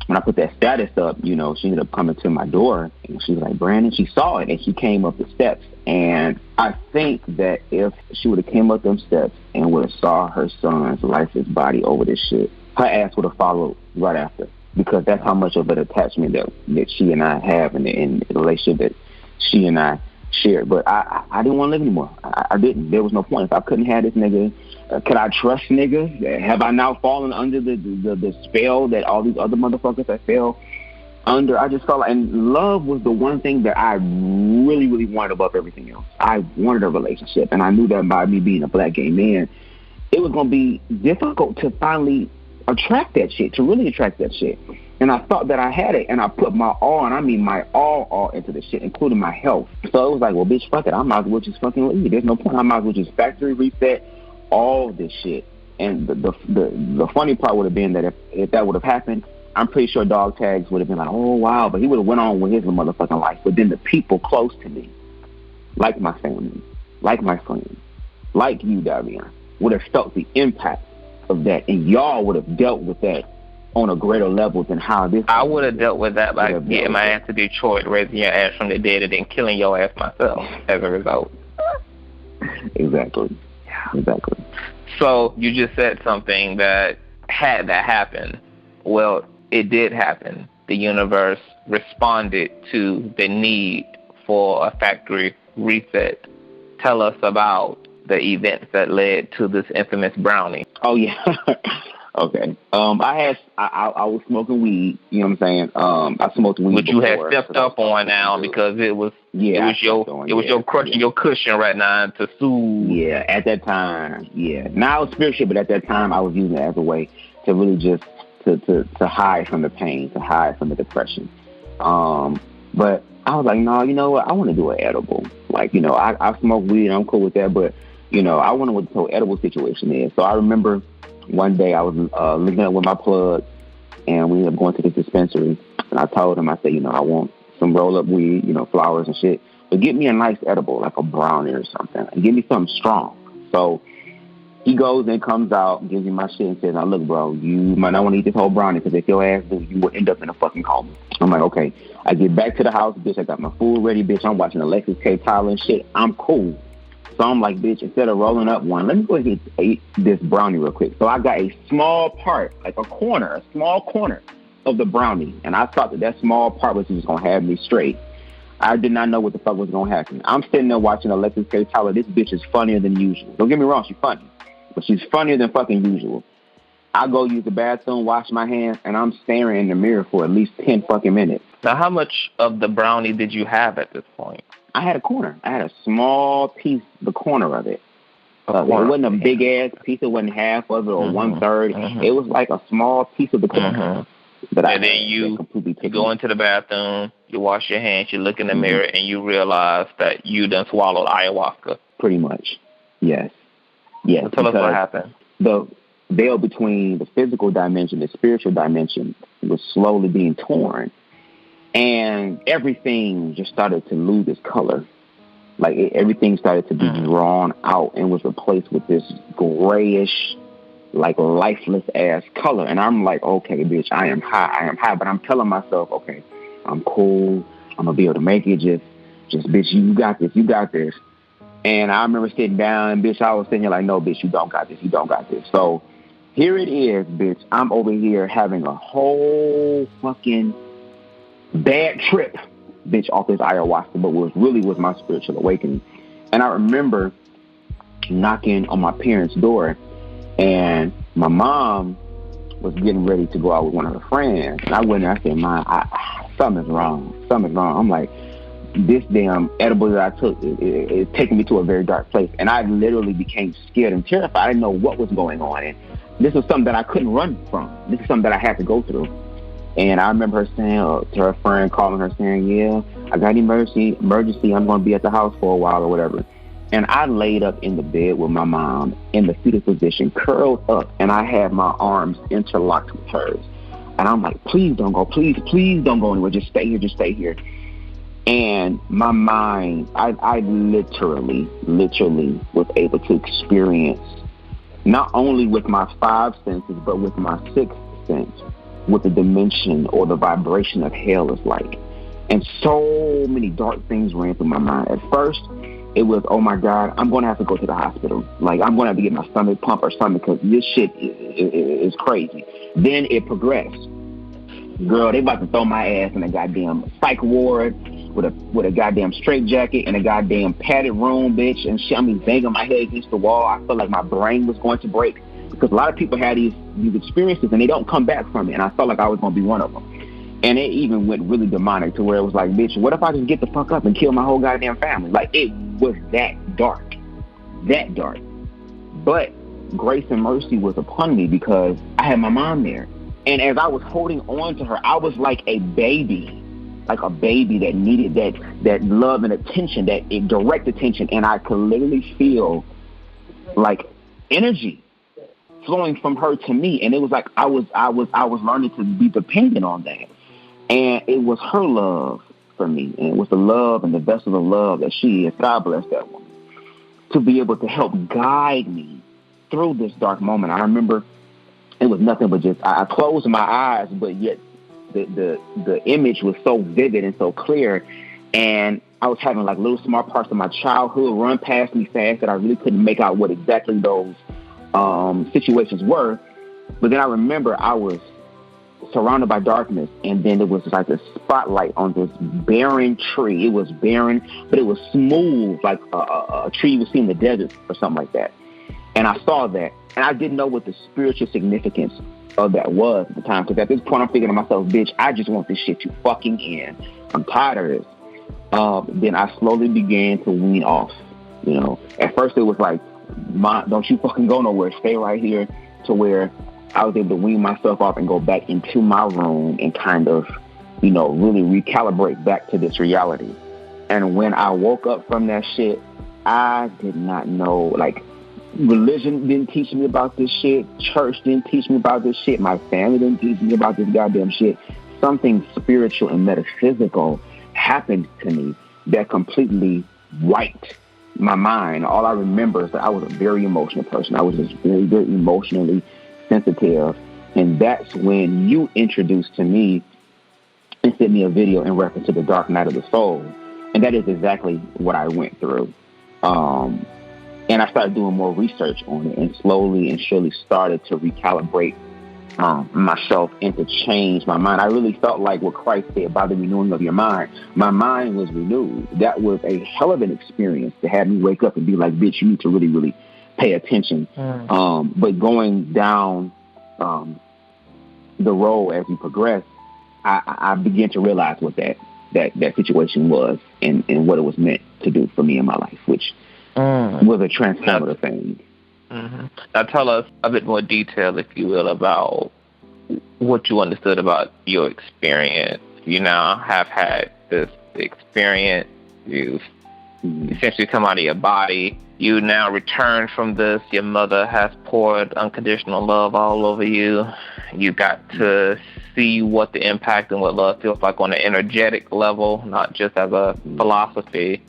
when I put that status up, you know, she ended up coming to my door and she was like, Brandon, she saw it and she came up the steps. And I think that if she would have came up them steps and would have saw her son's lifeless body over this shit, her ass would have followed right after, because that's how much of an attachment that she and I have in the relationship that she and I shared. But I didn't want to live anymore. I didn't. There was no point. If I couldn't have this nigga, could I trust niggas? Have I now fallen under the spell that all these other motherfuckers that fell under? I just felt like, and love was the one thing that I really, really wanted above everything else. I wanted a relationship, and I knew that by me being a black gay man, it was going to be difficult to finally attract that shit, to really attract that shit. And I thought that I had it, and I put my all, and I mean my all into this shit, including my health. So it was like, well, bitch, fuck it. I might as well just fucking leave. There's no point. I might as well just factory reset all this shit. And the funny part would have been that if that would have happened, I'm pretty sure dog tags would have been like, oh, wow, but he would have went on with his motherfucking life. But then the people close to me, like my family, like my friends, like you, Davyon, would have felt the impact of that, and y'all would have dealt with that on a greater level than how this. I would have dealt with that by getting my ass to Detroit, raising your ass from the dead, and then killing your ass myself as a result. Exactly. Yeah. Exactly. So you just said something that had that happen. Well, it did happen. The universe responded to the need for a factory reset. Tell us about the events that led to this infamous brownie. Oh, yeah. Okay. I was smoking weed, you know what I'm saying? I smoked weed Which before, you had stepped up on now because it was your crutch and your cushion right now to soothe. Yeah, at that time, yeah. Now it's spiritual, but at that time I was using it as a way to really just to hide from the pain, to hide from the depression. But I was like, no, you know what? I want to do an edible. Like, you know, I smoke weed and I'm cool with that, but, you know, I wonder what the whole edible situation is. So I remember one day I was looking up with my plug, and we ended up going to this dispensary, and I told him, I said, you know, I want some roll-up weed, you know, flowers and shit, but get me a nice edible, like a brownie or something, and give me something strong. So he goes and comes out, gives me my shit, and says, now look, bro, you might not want to eat this whole brownie, because if your ass do, you will end up in a fucking coma. I'm like, okay. I get back to the house, bitch, I got my food ready, bitch, I'm watching Alexis K. Tyler and shit, I'm cool. So I'm like, bitch, instead of rolling up one, let me go ahead and eat this brownie real quick. So I got a small part, like a small corner of the brownie. And I thought that small part was just going to have me straight. I did not know what the fuck was going to happen. I'm sitting there watching Alexis K. Tyler. This bitch is funnier than usual. Don't get me wrong, she's funny. But she's funnier than fucking usual. I go use the bathroom, wash my hands, and I'm staring in the mirror for at least 10 fucking minutes. Now, how much of the brownie did you have at this point? I had a corner. I had a small piece, the corner of it. It wasn't a big ass piece. It wasn't half of it or 1/3. It was like a small piece of the corner. And then you go into the bathroom, you wash your hands, you look in the mirror, and you realize that you done swallowed ayahuasca. Pretty much. Yes. Yes. So tell us what happened. The veil between the physical dimension, the spiritual dimension, was slowly being torn. And everything just started to lose its color. Like everything started to be drawn out and was replaced with this grayish, like lifeless ass color. And I'm like, okay, bitch, I am high. But I'm telling myself, okay, I'm cool. I'm gonna be able to make it. Just bitch, you got this. And I remember sitting down, and bitch, I was sitting here like, no, bitch, you don't got this. So here it is, bitch. I'm over here having a whole fucking bad trip, bitch, off this ayahuasca, but was my spiritual awakening. And I remember knocking on my parents' door, and my mom was getting ready to go out with one of her friends. And I went there, I said, something's wrong. I'm like, this damn edible that I took is taking me to a very dark place. And I literally became scared and terrified. I didn't know what was going on. And this was something that I couldn't run from. This is something that I had to go through. And I remember her saying to her friend, calling her saying, yeah, I got an emergency. I'm going to be at the house for a while or whatever. And I laid up in the bed with my mom in the fetal position, curled up, and I had my arms interlocked with hers. And I'm like, please don't go. Please don't go anywhere. Just stay here. And my mind, I literally was able to experience, not only with my 5 senses, but with my 6th sense, what the dimension or the vibration of hell is like. And so many dark things ran through my mind. At first, it was, oh my God, I'm going to have to go to the hospital. Like, I'm going to have to get my stomach pumped or something because this shit is crazy. Then it progressed. Girl, they about to throw my ass in a goddamn psych ward with a goddamn straitjacket and a goddamn padded room, bitch, and shit. I mean, banging my head against the wall. I felt like my brain was going to break because a lot of people had these experiences and they don't come back from it. And I felt like I was going to be one of them. And it even went really demonic to where it was like, bitch, what if I just get the fuck up and kill my whole goddamn family? Like, it was that dark. But grace and mercy was upon me because I had my mom there. And as I was holding on to her, I was like a baby that needed that love and attention, that direct attention. And I could literally feel like energy flowing from her to me. And it was like I was learning to be dependent on that. And it was her love for me. And it was the love and the vessel of love that she is. God bless that woman. To be able to help guide me through this dark moment. I remember it was nothing but just, I closed my eyes, but yet the image was so vivid and so clear. And I was having like little small parts of my childhood run past me fast that I really couldn't make out what exactly those situations were. But then I remember I was surrounded by darkness, and then there was like a spotlight on this barren tree. It was barren, but it was smooth, like a tree you would see in the desert or something like that. And I saw that, and I didn't know what the spiritual significance of that was at the time, because at this point I'm thinking to myself, bitch, I just want this shit to fucking end. I'm tired of this. Then I slowly began to wean off. You know, at first it was like, don't you fucking go nowhere, stay right here, to where I was able to wean myself off and go back into my room and kind of, you know, really recalibrate back to this reality. And when I woke up from that shit, I did not know, like, religion didn't teach me about this shit. Church didn't teach me about this shit. My family didn't teach me about this goddamn shit. Something spiritual and metaphysical happened to me that completely wiped my mind. All I remember is that I was a very emotional person. I was just very, very emotionally sensitive. And that's when you introduced to me and sent me a video in reference to the dark night of the soul. And that is exactly what I went through. And I started doing more research on it, and slowly and surely started to recalibrate myself and to change my mind. I really felt like what Christ said, by the renewing of your mind. My mind was renewed. That was a hell of an experience to have me wake up and be like, bitch, you need to really, really pay attention. But going down the road as we progress, I began to realize what that situation was and what it was meant to do for me in my life, which was a transformative thing. Mm-hmm. Now tell us a bit more detail, if you will, about what you understood about your experience. You now have had this experience. You've essentially come out of your body. You now return from this. Your mother has poured unconditional love all over you. You got to see what the impact and what love feels like on an energetic level, not just as a philosophy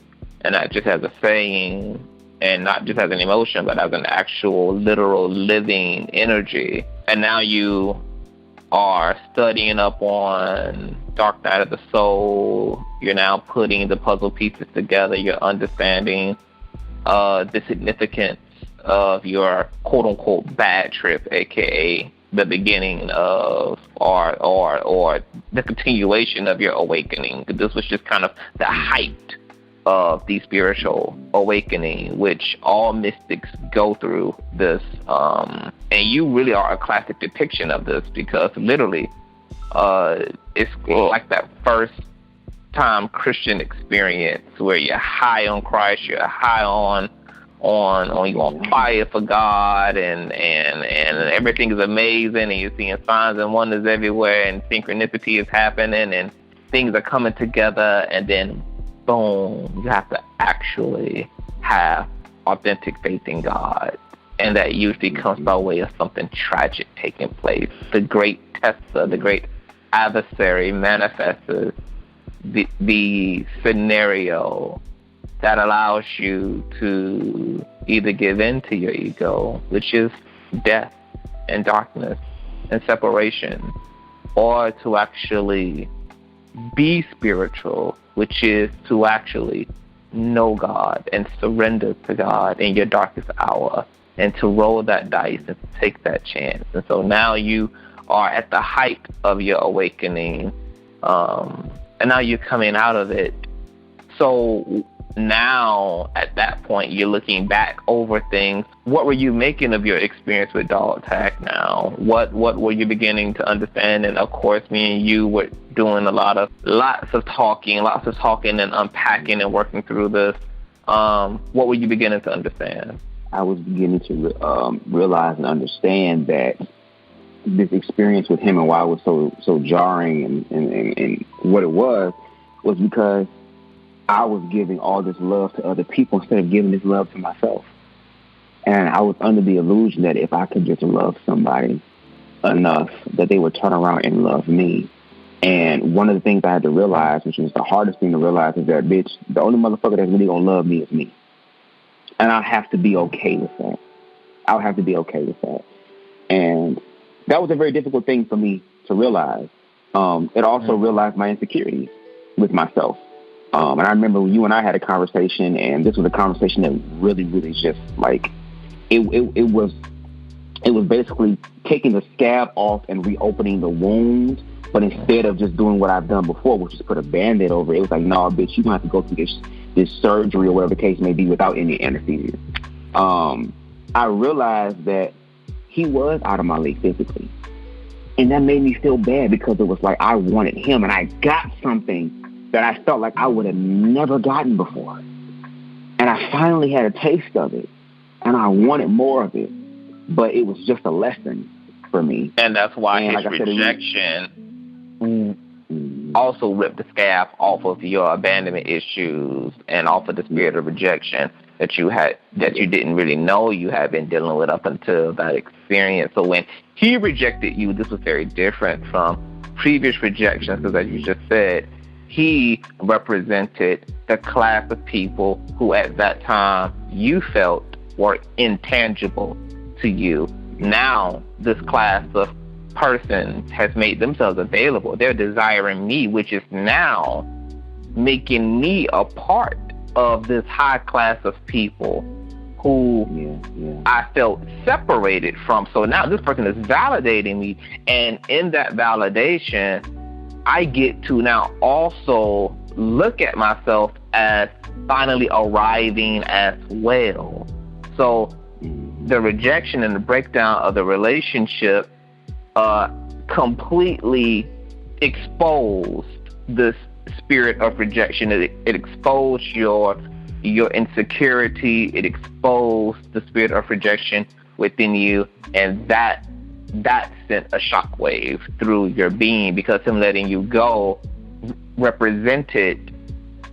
and not just as a saying and not just as an emotion, but as an actual, literal, living energy. And now you are studying up on Dark Night of the Soul. You're now putting the puzzle pieces together. You're understanding the significance of your quote-unquote bad trip, aka the beginning of or the continuation of your awakening. This was just kind of the height of the spiritual awakening, which all mystics go through this. And you really are a classic depiction of this, because literally it's like that first time Christian experience where you're high on Christ, you're high on you're on fire for God, and everything is amazing, and you're seeing signs and wonders everywhere, and synchronicity is happening, and things are coming together, and then boom, you have to actually have authentic faith in God. And that usually comes by way of something tragic taking place. The great tester, the great adversary manifests the scenario that allows you to either give in to your ego, which is death and darkness and separation, or to actually be spiritual, which is to actually know God and surrender to God in your darkest hour, and to roll that dice and take that chance. And so now you are at the height of your awakening, and now you're coming out of it. So now at that point, you're looking back over things. What were you making of your experience with Dog Tag now? What were you beginning to understand? And of course, me and you were doing lots of talking and unpacking and working through this. What were you beginning to understand? I was beginning to realize and understand that this experience with him, and why it was so jarring, and what it was because I was giving all this love to other people instead of giving this love to myself. And I was under the illusion that if I could just love somebody enough, that they would turn around and love me. And one of the things I had to realize, which was the hardest thing to realize, is that, bitch, the only motherfucker that's really going to love me is me. And I have to be okay with that. I'll have to be okay with that. And that was a very difficult thing for me to realize. It also realized my insecurities with myself. And I remember when you and I had a conversation, and this was a conversation that really, really just like, it was basically taking the scab off and reopening the wound. But instead of just doing what I've done before, which is put a Band-Aid over it, was like, no, bitch, you're going to have to go through this surgery or whatever the case may be without any anesthesia. I realized that he was out of my league physically. And that made me feel bad, because it was like I wanted him, and I got something that I felt like I would have never gotten before. And I finally had a taste of it, and I wanted more of it. But it was just a lesson for me. And that's why his rejection also ripped the scab off of your abandonment issues and off of the spirit of rejection that you didn't really know you had been dealing with up until that experience. So when he rejected you, this was very different from previous rejections, because as you just said, he represented the class of people who at that time you felt were intangible to you. Now this class of persons has made themselves available. They're desiring me, which is now making me a part of this high class of people who I felt separated from. So now this person is validating me, and in that validation, I get to now also look at myself as finally arriving as well. So the rejection and the breakdown of the relationship completely exposed this spirit of rejection. It exposed your insecurity. It exposed the spirit of rejection within you, and that sent a shockwave through your being, because him letting you go represented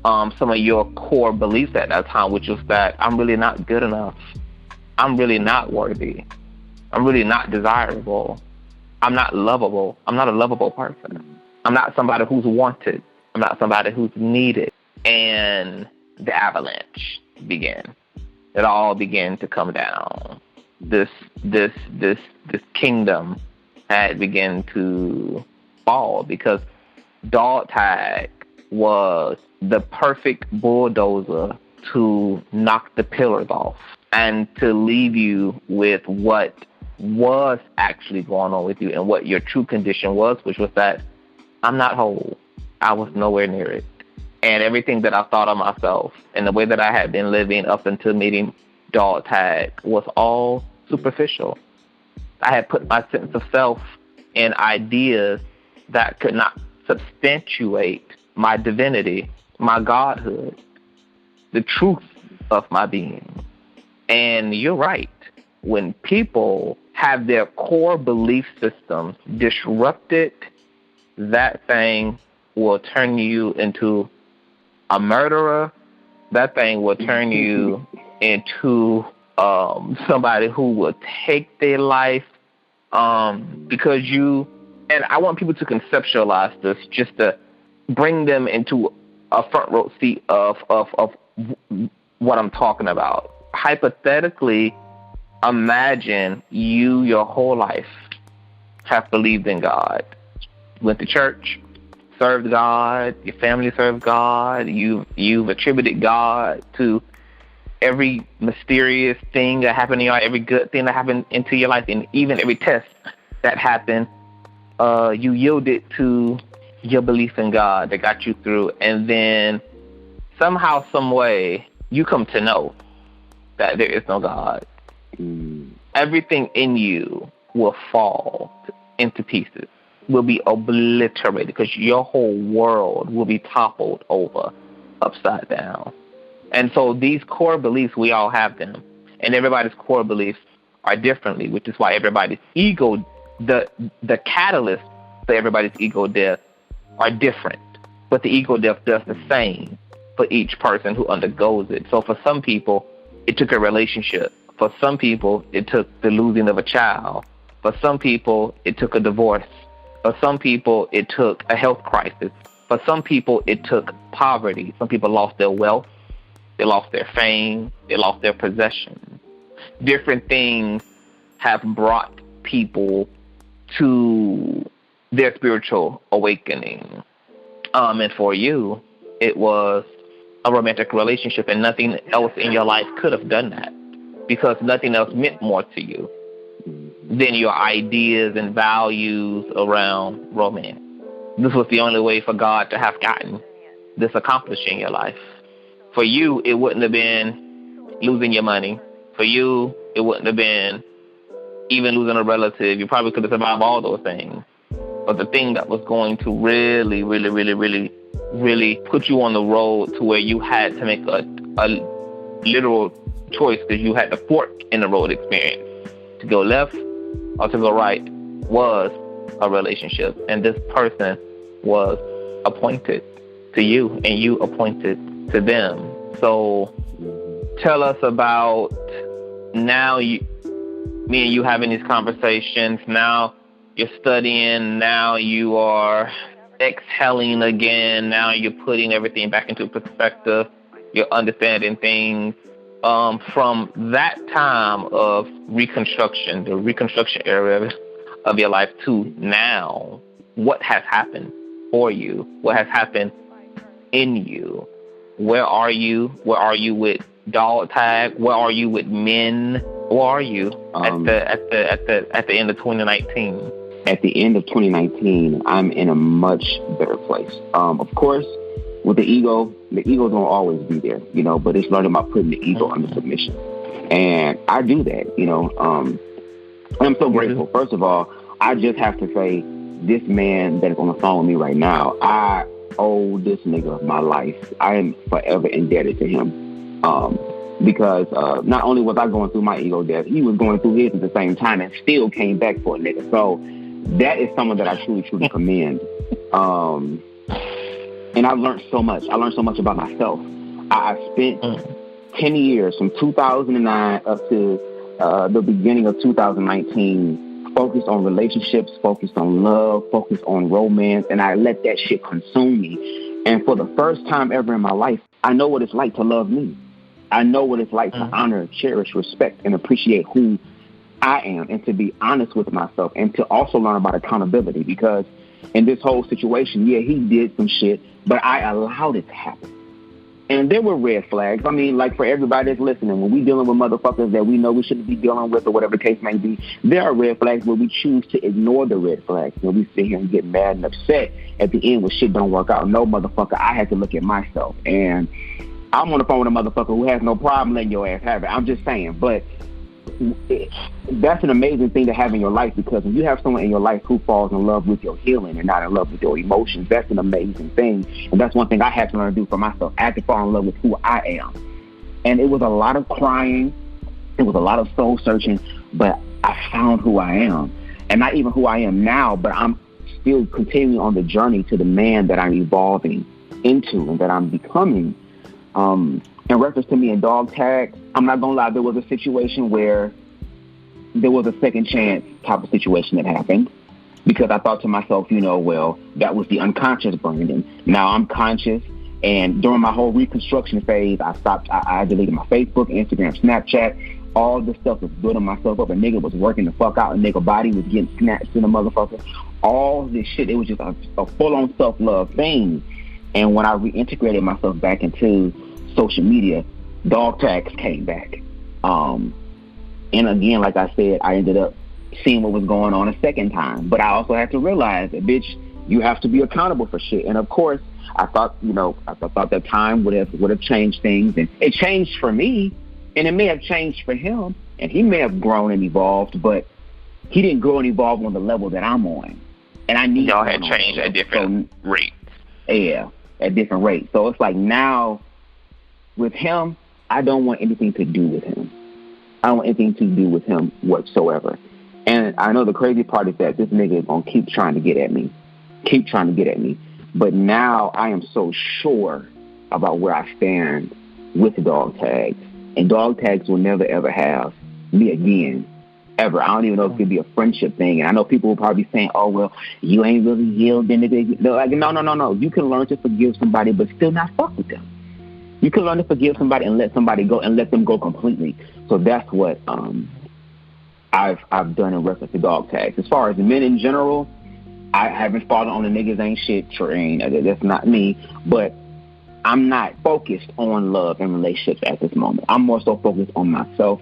some of your core beliefs at that time, which was that I'm really not good enough. I'm really not worthy. I'm really not desirable. I'm not lovable. I'm not a lovable person. I'm not somebody who's wanted. I'm not somebody who's needed. And the avalanche began. It all began to come down. This kingdom had begun to fall, because Dog Tag was the perfect bulldozer to knock the pillars off and to leave you with what was actually going on with you and what your true condition was, which was that I'm not whole. I was nowhere near it. And everything that I thought of myself and the way that I had been living up until meeting Dog Tag was all superficial. I had put my sense of self in ideas that could not substantiate my divinity, my godhood, the truth of my being. And you're right. When people have their core belief system disrupted, that thing will turn you into a murderer. That thing will turn you into somebody who will take their life because you, and I want people to conceptualize this just to bring them into a front row seat of what I'm talking about. Hypothetically, imagine you your whole life have believed in God, went to church, served God, your family served God, you've attributed God to every mysterious thing that happened in your life, every good thing that happened into your life, and even every test that happened, you yielded to your belief in God that got you through, and then somehow, some way, you come to know that there is no God. Everything in you will fall into pieces, will be obliterated, because your whole world will be toppled over, upside down. And so these core beliefs, we all have them. And everybody's core beliefs are differently, which is why everybody's ego, the catalyst for everybody's ego death are different. But the ego death does the same for each person who undergoes it. So for some people, it took a relationship. For some people, it took the losing of a child. For some people, it took a divorce. For some people, it took a health crisis. For some people, it took poverty. Some people lost their wealth. They lost their fame. They lost their possessions. Different things have brought people to their spiritual awakening. And for you, it was a romantic relationship, and nothing else in your life could have done that, because nothing else meant more to you than your ideas and values around romance. This was the only way for God to have gotten this accomplished in your life. For you, it wouldn't have been losing your money. For you, it wouldn't have been even losing a relative. You probably could have survived all those things. But the thing that was going to really, really, really, really, really put you on the road to where you had to make a literal choice, because you had the fork in the road experience, to go left or to go right, was a relationship. And this person was appointed to you, and you appointed to them. So tell us about now, me and you having these conversations. Now you're studying. Now you are exhaling again. Now you're putting everything back into perspective. You're understanding things. From that time of reconstruction, the reconstruction area of your life, to now, what has happened for you? What has happened in you? Where are you? Where are you with Dog Tag? Where are you with men? Where are you at the end of 2019? At the end of 2019, I'm in a much better place. Of course, with the ego don't always be there, but it's learning about putting the ego under submission. And I do that, I'm so grateful. First of all, I just have to say, this man that is on the phone with me right now, I owe this nigga my life. I am forever indebted to him. Because not only was I going through my ego death, he was going through his at the same time and still came back for a nigga. So that is someone that I truly, truly commend. And I've learned so much. I learned so much about myself. I spent 10 years from 2009 up to the beginning of 2019 focused on relationships, focused on love, focused on romance, and I let that shit consume me. And for the first time ever in my life, I know what it's like to love me. I know what it's like to honor, cherish, respect, and appreciate who I am, and to be honest with myself, and to also learn about accountability, because in this whole situation, yeah, he did some shit, but I allowed it to happen. And there were red flags. I mean, like for everybody that's listening, when we dealing with motherfuckers that we know we shouldn't be dealing with or whatever the case may be, there are red flags where we choose to ignore the red flags. When we sit here and get mad and upset at the end when shit don't work out. No, motherfucker, I had to look at myself. And I'm on the phone with a motherfucker who has no problem letting your ass have it. I'm just saying. But that's an amazing thing to have in your life, because when you have someone in your life who falls in love with your healing and not in love with your emotions, that's an amazing thing. And that's one thing I had to learn to do for myself. I had to fall in love with who I am. And it was a lot of crying. It was a lot of soul searching, but I found who I am. And not even who I am now, but I'm still continuing on the journey to the man that I'm evolving into and that I'm becoming. In reference to me and dog tag, I'm not gonna lie, there was a situation where there was a second chance type of situation that happened, because I thought to myself, well, that was the unconscious Brandon. Now I'm conscious, and during my whole reconstruction phase, I deleted my Facebook, Instagram, Snapchat. All this stuff was building myself up. A nigga was working the fuck out. A nigga body was getting snatched in a motherfucker. All this shit, it was just a full-on self-love thing. And when I reintegrated myself back into social media, dog tags came back. And again, like I said, I ended up seeing what was going on a second time. But I also had to realize that, bitch, you have to be accountable for shit. And of course, I thought that time would have changed things. And it changed for me, and it may have changed for him. And he may have grown and evolved, but he didn't grow and evolve on the level that I'm on. And I need y'all had changed at different rates. Yeah, at different rates. So it's like now, with him, I don't want anything to do with him. I don't want anything to do with him whatsoever. And I know the crazy part is that this nigga is going to keep trying to get at me. But now I am so sure about where I stand with dog tags. And dog tags will never, ever have me again. Ever. I don't even know if it could be a friendship thing. And I know people will probably be saying, oh, well, you ain't really healed. They're like, no. You can learn to forgive somebody, but still not fuck with them. You can learn to forgive somebody and let somebody go and let them go completely. So that's what I've done in reference to dog tags. As far as men in general, I haven't fallen on the niggas ain't shit train. That's not me. But I'm not focused on love and relationships at this moment. I'm more so focused on myself.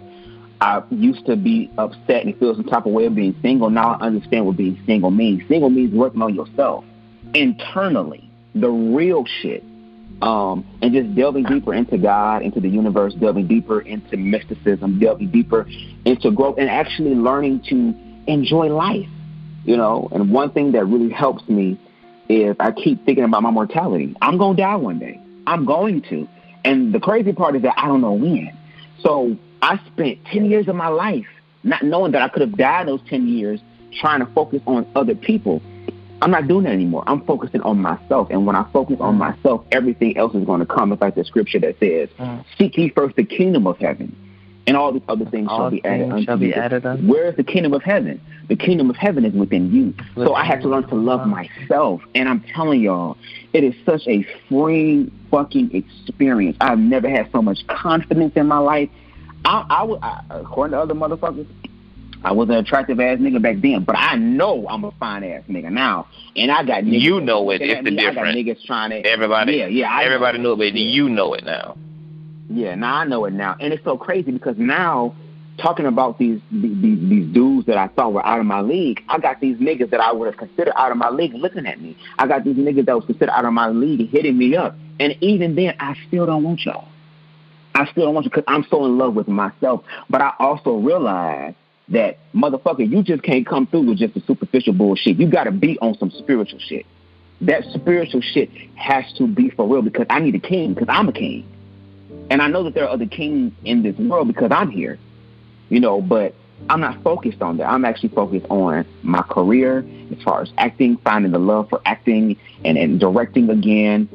I used to be upset and feel some type of way of being single. Now I understand what being single means. Single means working on yourself internally, the real shit. And just delving deeper into God, into the universe, delving deeper into mysticism, delving deeper into growth, and actually learning to enjoy life, And one thing that really helps me is I keep thinking about my mortality. I'm going to die one day. I'm going to. And the crazy part is that I don't know when. So I spent 10 years of my life not knowing that I could have died those 10 years trying to focus on other people. I'm not doing that anymore. I'm focusing on myself. And when I focus on myself, everything else is going to come. It's like the scripture that says, seek ye first the kingdom of heaven, and all these other things shall be added unto you. Where is the kingdom of heaven? The kingdom of heaven is within you. So I had to learn to love myself. And I'm telling y'all, it is such a free fucking experience. I've never had so much confidence in my life. I according to other motherfuckers, I was an attractive ass nigga back then, but I know I'm a fine ass nigga now, and I got niggas. You know it. It's the difference. I got niggas trying to. Everybody. Everybody know it, but you know it now. Yeah, now I know it now, and it's so crazy because now, talking about these dudes that I thought were out of my league, I got these niggas that I would have considered out of my league looking at me. I got these niggas that was considered out of my league hitting me up, and even then, I still don't want y'all. I still don't want you because I'm so in love with myself. But I also realize that, motherfucker, you just can't come through with just the superficial bullshit. You got to be on some spiritual shit. That spiritual shit has to be for real because I need a king because I'm a king. And I know that there are other kings in this world because I'm here, but I'm not focused on that. I'm actually focused on my career as far as acting, finding the love for acting and directing again,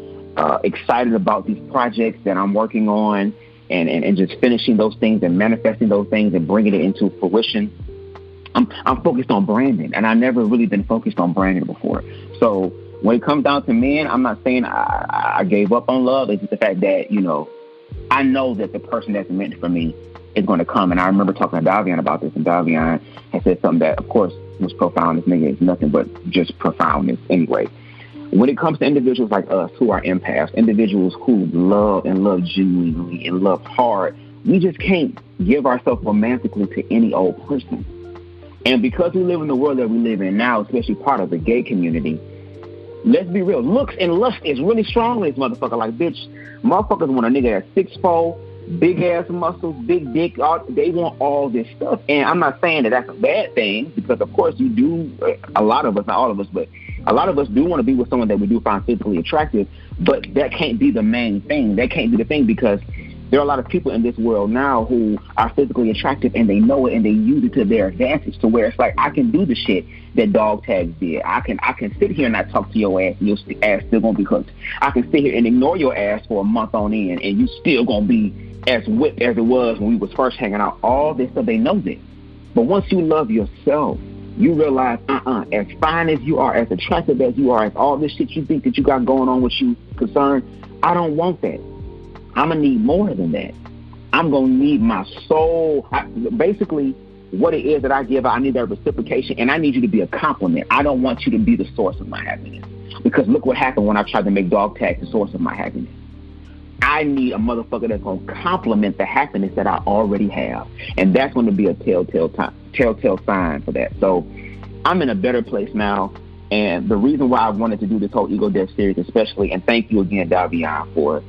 excited about these projects that I'm working on. And just finishing those things and manifesting those things and bringing it into fruition. I'm focused on branding, and I've never really been focused on branding before. So when it comes down to men, I'm not saying I gave up on love. It's just the fact that, I know that the person that's meant for me is going to come. And I remember talking to Davyon about this, and Davyon had said something that, of course, was profound. This nigga is nothing but just profoundness anyway. when it comes to individuals like us who are empaths, individuals who love and love genuinely and love hard, we just can't give ourselves romantically to any old person. And because we live in the world that we live in now, especially part of the gay community, let's be real. Looks and lust is really strong in this motherfucker. Like, bitch, motherfuckers want a nigga that's 6'4", big ass muscles, big dick. They want all this stuff. And I'm not saying that that's a bad thing, because of course you do. A lot of us, not all of us, but a lot of us do want to be with someone that we do find physically attractive. But that can't be the main thing. That can't be the thing, because there are a lot of people in this world now who are physically attractive, and they know it, and they use it to their advantage, to where it's like, I can do the shit that dog tags did. I can sit here and not talk to your ass, and your ass still gonna be hooked. I can sit here and ignore your ass for a month on end, and you still gonna be as whipped as it was when we was first hanging out. All this stuff, they know this. But once you love yourself, you realize, as fine as you are, as attractive as you are, as all this shit you think that you got going on with you concerned, I don't want that. I'm going to need more than that. I'm going to need my soul. Basically, what it is that I give, I need that reciprocation, and I need you to be a compliment. I don't want you to be the source of my happiness. Because look what happened when I tried to make dog tag the source of my happiness. I need a motherfucker that's going to compliment the happiness that I already have. And that's going to be a telltale sign for that. So I'm in a better place now. And the reason why I wanted to do this whole Ego Death series especially, and thank you again, Davyon, for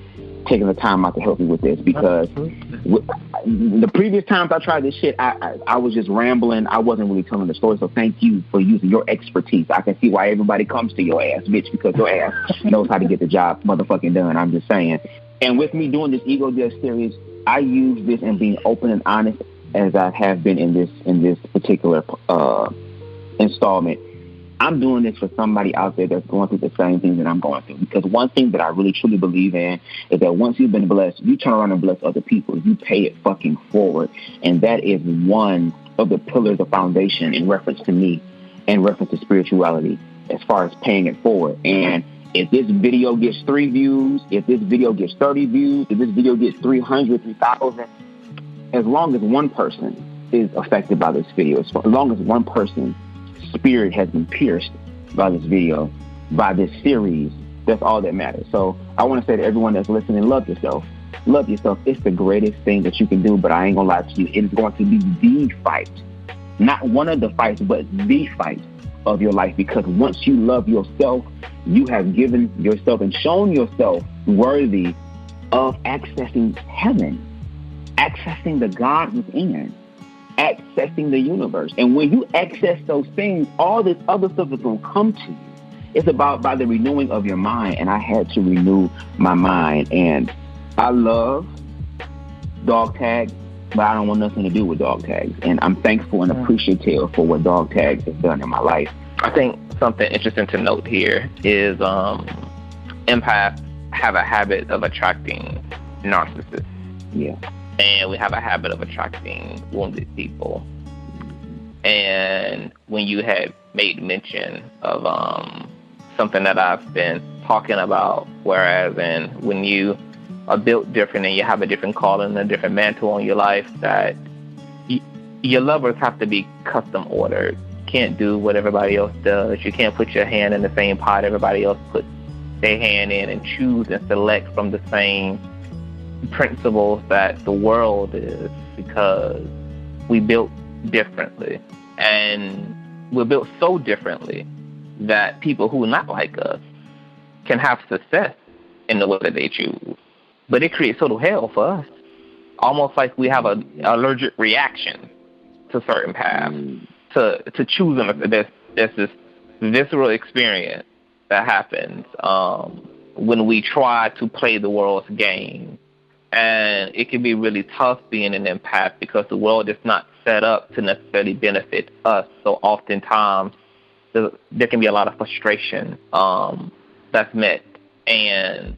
taking the time out to help me with this, because the previous times I tried this shit, I was just rambling. I wasn't really telling the story. So thank you for using your expertise. I can see why everybody comes to your ass, bitch, because your ass knows how to get the job motherfucking done. I'm just saying. And with me doing this Ego Death series, I use this and being open and honest as I have been in this particular installment. I'm doing this for somebody out there that's going through the same thing that I'm going through. Because one thing that I really truly believe in is that once you've been blessed, you turn around and bless other people. You pay it fucking forward. And that is one of the pillars of foundation in reference to me, in reference to spirituality, as far as paying it forward. And if this video gets 3 views, if this video gets 30 views, if this video gets 300, 3,000, as long as one person is affected by this video, as long as one person's spirit has been pierced by this video, by this series, that's all that matters. So I want to say to everyone that's listening, love yourself. Love yourself. It's the greatest thing that you can do, but I ain't gonna lie to you. It is going to be the fight. Not one of the fights, but the fight of your life. Because once you love yourself, you have given yourself and shown yourself worthy of accessing heaven, accessing the God within, accessing the universe. And when you access those things, all this other stuff is going to come to you. It's about by the renewing of your mind. And I had to renew my mind. And I love dog tags, but I don't want nothing to do with dog tags. And I'm thankful and appreciative for what dog tags has done in my life. I think something interesting to note here is empaths have a habit of attracting narcissists. Yeah. And we have a habit of attracting wounded people. And when you had made mention of something that I've been talking about, whereas when you are built different and you have a different calling, a different mantle on your life, that your lovers have to be custom ordered. You can't do what everybody else does. You can't put your hand in the same pot everybody else puts their hand in and choose and select from the same principles that the world is, because we built differently, and we're built so differently that people who are not like us can have success in the way that they choose, but it creates total hell for us, almost like we have an allergic reaction to certain paths, to choose them. There's this visceral experience that happens when we try to play the world's game. And it can be really tough being an empath, because the world is not set up to necessarily benefit us. So oftentimes there can be a lot of frustration that's met. And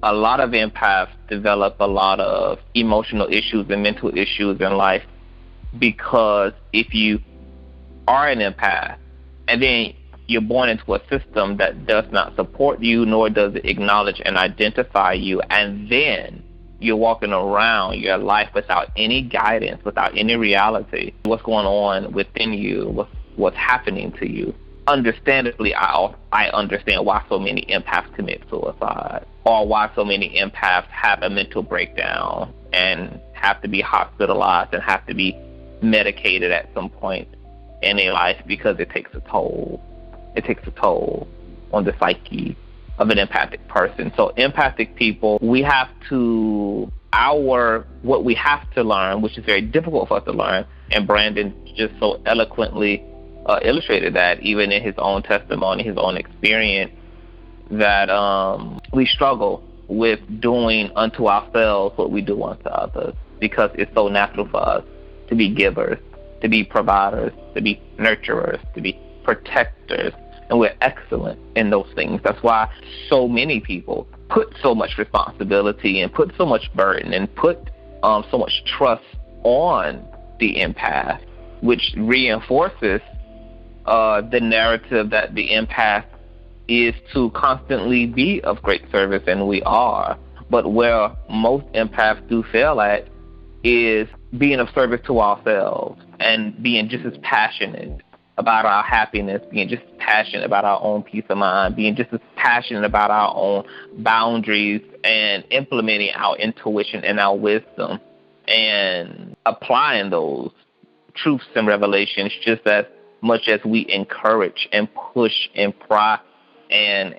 a lot of empaths develop a lot of emotional issues and mental issues in life, because if you are an empath and then you're born into a system that does not support you, nor does it acknowledge and identify you, and then you're walking around your life without any guidance, without any reality, what's going on within you, what's happening to you, understandably, I understand why so many empaths commit suicide, or why so many empaths have a mental breakdown and have to be hospitalized and have to be medicated at some point in their life, because it takes a toll. It takes a toll on the psyche of an empathic person. So empathic people, what we have to learn, which is very difficult for us to learn, and Brandon just so eloquently illustrated that even in his own testimony, his own experience, that we struggle with doing unto ourselves what we do unto others, because it's so natural for us to be givers, to be providers, to be nurturers, to be protectors, and we're excellent in those things. That's why so many people put so much responsibility and put so much burden and put so much trust on the empath, which reinforces the narrative that the empath is to constantly be of great service, and we are. But where most empaths do fail at is being of service to ourselves and being just as passionate about our happiness, being just as passionate about our own peace of mind, being just as passionate about our own boundaries, and implementing our intuition and our wisdom and applying those truths and revelations just as much as we encourage and push and pry and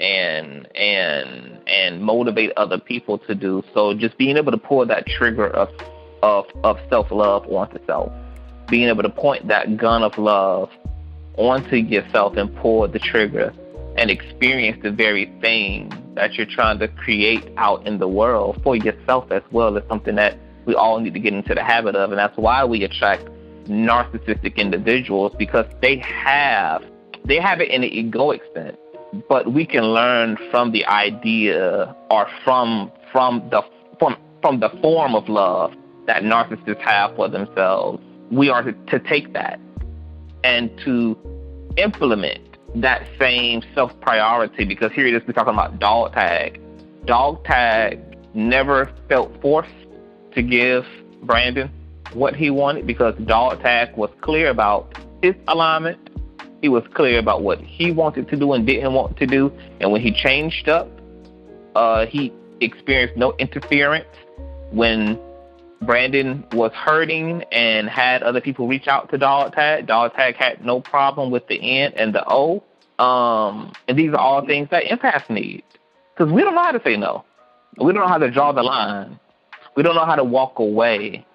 motivate other people to do. So just being able to pull that trigger of self-love onto self, being able to point that gun of love onto yourself and pull the trigger and experience the very thing that you're trying to create out in the world for yourself as well, is something that we all need to get into the habit of. And that's why we attract narcissistic individuals, because they have it in an egoic sense, but we can learn from the idea, or from the form of love that narcissists have for themselves. We are to take that and to implement that same self-priority, because here it is, we're talking about dog tag. Dog tag never felt forced to give Brandon what he wanted, because dog tag was clear about his alignment. He was clear about what he wanted to do and didn't want to do. And when he changed up, he experienced no interference. When Brandon was hurting and had other people reach out to dog tag had no problem with the N and the O. And these are all things that empaths need, because we don't know how to say no. We don't know how to draw the line. We don't know how to walk away.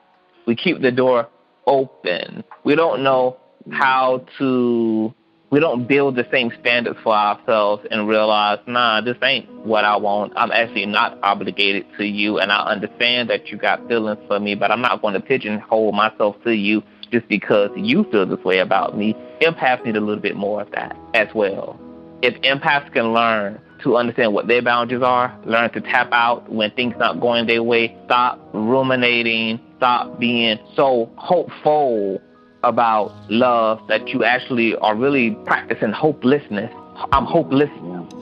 We keep the door open. We don't know how to, we don't build the same standards for ourselves and realize, nah, this ain't what I want. I'm actually not obligated to you, and I understand that you got feelings for me, but I'm not going to pigeonhole myself to you just because you feel this way about me. Empaths need a little bit more of that as well. If empaths can learn to understand what their boundaries are, learn to tap out when things not going their way, stop ruminating, stop being so hopeful about love that you actually are really practicing hopelessness. I'm hopeless.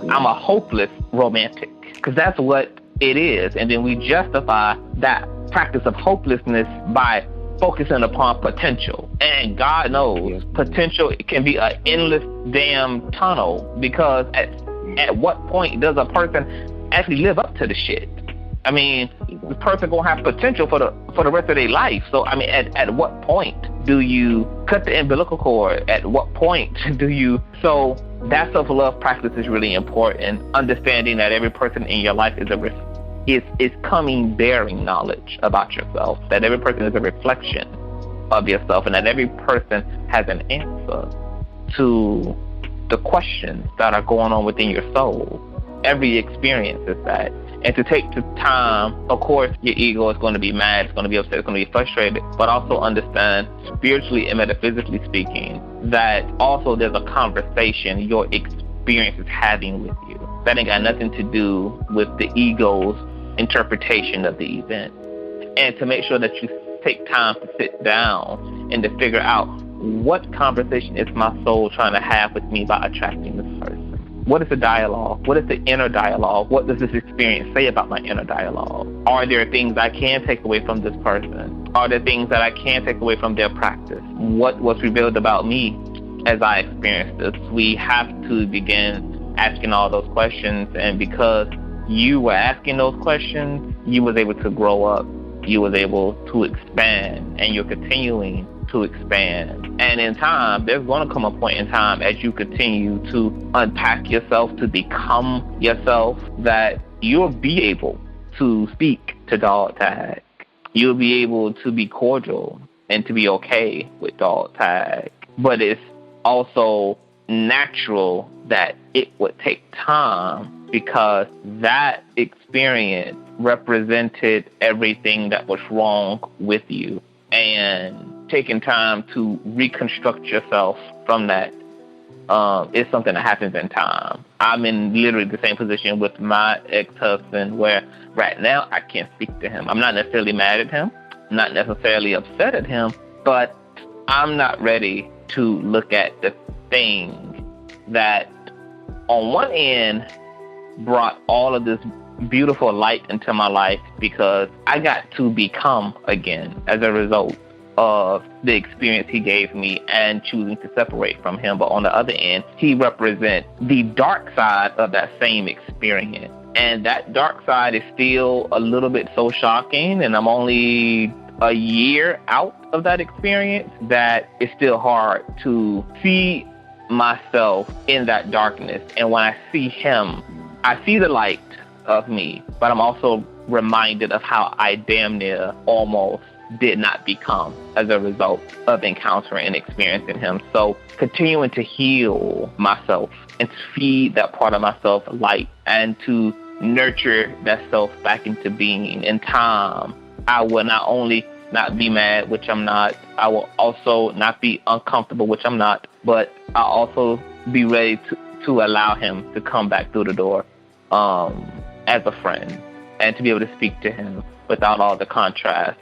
I'm a hopeless romantic, because that's what it is. And then we justify that practice of hopelessness by focusing upon potential. And God knows potential can be an endless damn tunnel, because at what point does a person actually live up to the shit? I mean, the person gonna have potential for the rest of their life. So I mean, at what point do you cut the umbilical cord? At what point do you? So that self-love practice is really important. Understanding that every person in your life is coming bearing knowledge about yourself. That every person is a reflection of yourself, and that every person has an answer to the questions that are going on within your soul. Every experience is that. And to take the time, of course, your ego is going to be mad, it's going to be upset, it's going to be frustrated, but also understand, spiritually and metaphysically speaking, that also there's a conversation your experience is having with you. That ain't got nothing to do with the ego's interpretation of the event. And to make sure that you take time to sit down and to figure out, what conversation is my soul trying to have with me by attracting this person? What is the dialogue? What is the inner dialogue? What does this experience say about my inner dialogue? Are there things I can take away from this person? Are there things that I can take away from their practice? What was revealed about me as I experienced this. We have to begin asking all those questions, and because you were asking those questions, you was able to grow up, you was able to expand, and you're continuing to expand. And in time, there's going to come a point in time as you continue to unpack yourself, to become yourself, that you'll be able to speak to dog tag. You'll be able to be cordial and to be okay with dog tag. But it's also natural that it would take time, because that experience represented everything that was wrong with you. And taking time to reconstruct yourself from that is something that happens in time. I'm in literally the same position with my ex-husband, where right now I can't speak to him. I'm not necessarily mad at him, I'm not necessarily upset at him, but I'm not ready to look at the thing that on one end brought all of this beautiful light into my life, because I got to become again as a result of the experience he gave me and choosing to separate from him. But on the other end, he represents the dark side of that same experience. And that dark side is still a little bit so shocking, and I'm only a year out of that experience, that it's still hard to see myself in that darkness. And when I see him, I see the light of me, but I'm also reminded of how I damn near almost did not become as a result of encountering and experiencing him. So continuing to heal myself and to feed that part of myself light, and to nurture that self back into being. In time, I will not only not be mad, which I'm not, I will also not be uncomfortable, which I'm not, but I'll also be ready to allow him to come back through the door as a friend, and to be able to speak to him without all the contrast.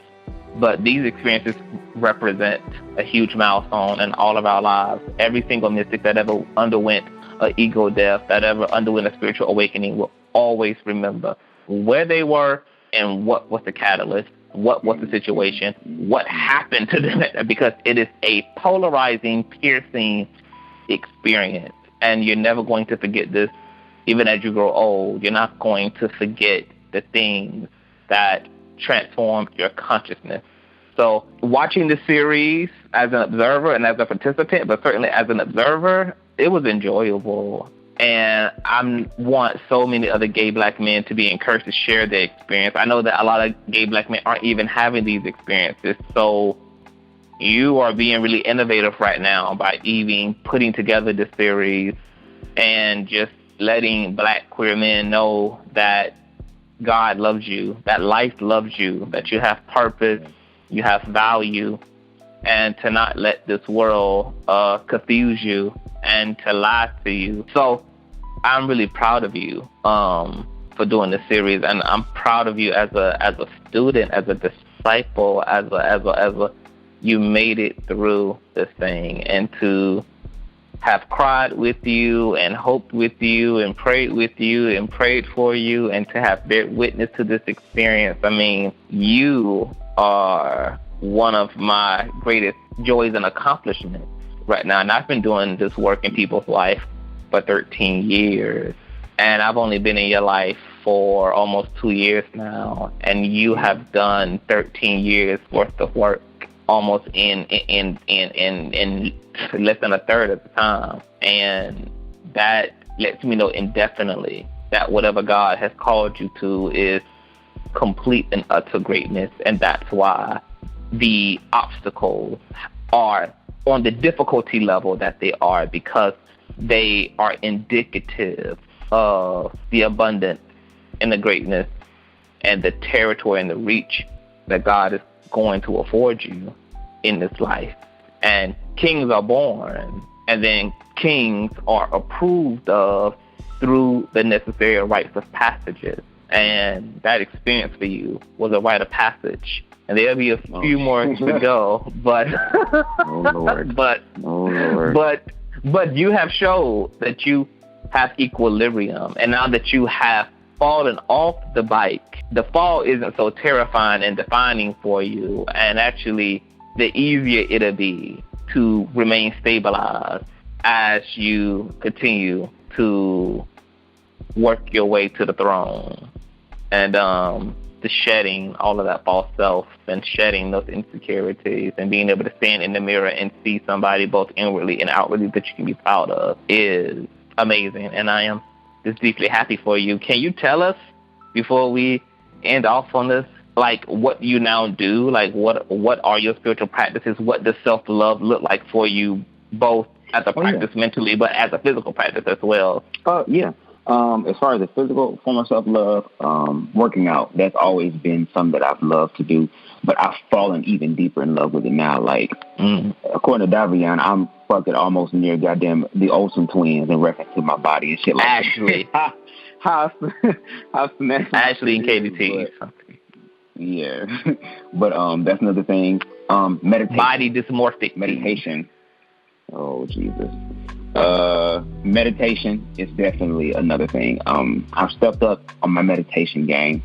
But these experiences represent a huge milestone in all of our lives. Every single mystic that ever underwent an ego death, that ever underwent a spiritual awakening, will always remember where they were and what was the catalyst, what was the situation, what happened to them, because it is a polarizing, piercing experience. And you're never going to forget this. Even as you grow old, you're not going to forget the things that transformed your consciousness. So watching the series as an observer and as a participant, but certainly as an observer, it was enjoyable. And I want so many other gay black men to be encouraged to share their experience. I know that a lot of gay black men aren't even having these experiences. So you are being really innovative right now by even putting together this series and just letting black queer men know that God loves you, that life loves you, that you have purpose, you have value, and to not let this world confuse you and to lie to you. So I'm really proud of you for doing this series, and I'm proud of you as a student, as a disciple, as a you made it through this thing, and to have cried with you and hoped with you and prayed with you and prayed for you, and to have bear witness to this experience. I mean, you are one of my greatest joys and accomplishments right now. And I've been doing this work in people's life for 13 years. And I've only been in your life for almost 2 years now. And you have done 13 years worth of work almost in less than a third of the time. And that lets me know indefinitely that whatever God has called you to is complete and utter greatness. And that's why the obstacles are on the difficulty level that they are, because they are indicative of the abundance and the greatness and the territory and the reach that God is going to afford you in this life. And kings are born, and then kings are approved of through the necessary rites of passages. And that experience for you was a rite of passage. And there'll be a few more to go, but but you have showed that you have equilibrium. And now that you have fallen off the bike, the fall isn't so terrifying and defining for you. And actually, the easier it'll be to remain stabilized as you continue to work your way to the throne. And the shedding all of that false self and shedding those insecurities and being able to stand in the mirror and see somebody both inwardly and outwardly that you can be proud of is amazing. And I am just deeply happy for you. Can you tell us, before we end off on this, like what you now do? Like what are your spiritual practices? What does self-love look like for you, both as a practice mentally, but as a physical practice as well? As far as the physical form of self-love, working out, that's always been something that I've loved to do, but I've fallen even deeper in love with it now. Like, according to Davyon, I'm fucking almost near goddamn the Olsen twins in reference to my body and shit like Ashley. how Ashley and KDT. Yeah. But that's another thing. Meditation. Body dysmorphic. Meditation. Oh, Jesus. Meditation is definitely another thing. I've stepped up on my meditation game.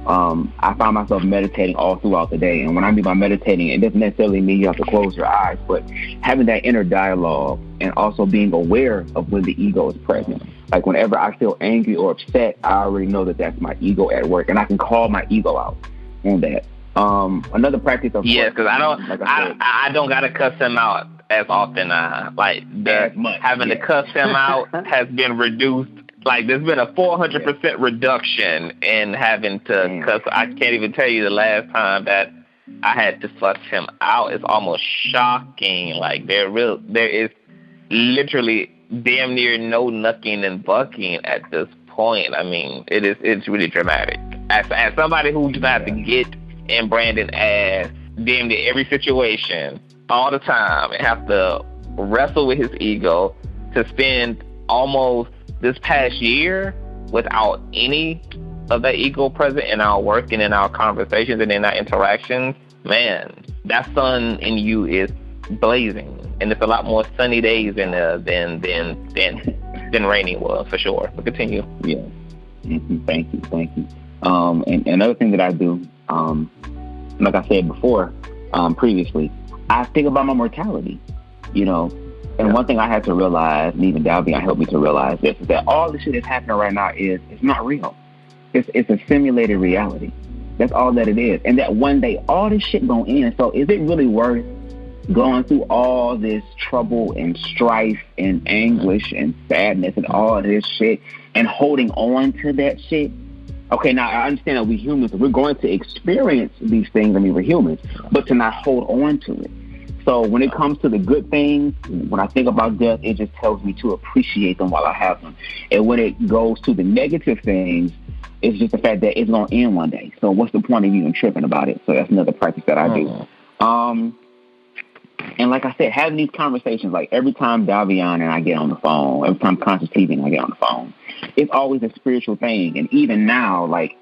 I find myself meditating all throughout the day. And when I mean by meditating, it doesn't necessarily mean you have to close your eyes, but having that inner dialogue and also being aware of when the ego is present. Like whenever I feel angry or upset, I already know that that's my ego at work, and I can call my ego out on that. Another practice of because I don't gotta cuss him out as often. Having to cuss him out has been reduced. Like there's been a 400% reduction in having to cuss. I can't even tell you the last time that I had to fuss him out. It's almost shocking. Like there is literally damn near no knucking and bucking at this point. I mean, it's really dramatic. As somebody who used to have to get in Brandon ass damn near every situation all the time and have to wrestle with his ego, to spend almost this past year without any of that ego present in our work and in our conversations and in our interactions, man, that sun in you is blazing, and it's a lot more sunny days than rainy was, for sure. But continue. Yeah. Thank you. And another thing that I do, like I said before, previously, I think about my mortality, and one thing I had to realize, and even Davyon helped me to realize this, is that all the shit that's happening right now it's not real. It's a simulated reality. That's all that it is. And that one day all this shit gonna end. So is it really worth going through all this trouble and strife and anguish and sadness and all this shit and holding on to that shit? Okay, now I understand that we humans, we're going to experience these things. I mean, we're humans, but to not hold on to it. So when it comes to the good things, when I think about death, it just tells me to appreciate them while I have them. And when it goes to the negative things, it's just the fact that it's going to end one day. So what's the point of even tripping about it? So that's another practice that I do. And like I said, having these conversations, like every time Davyon and I get on the phone, every time ConsciouzTv and I get on the phone, it's always a spiritual thing. And even now, like,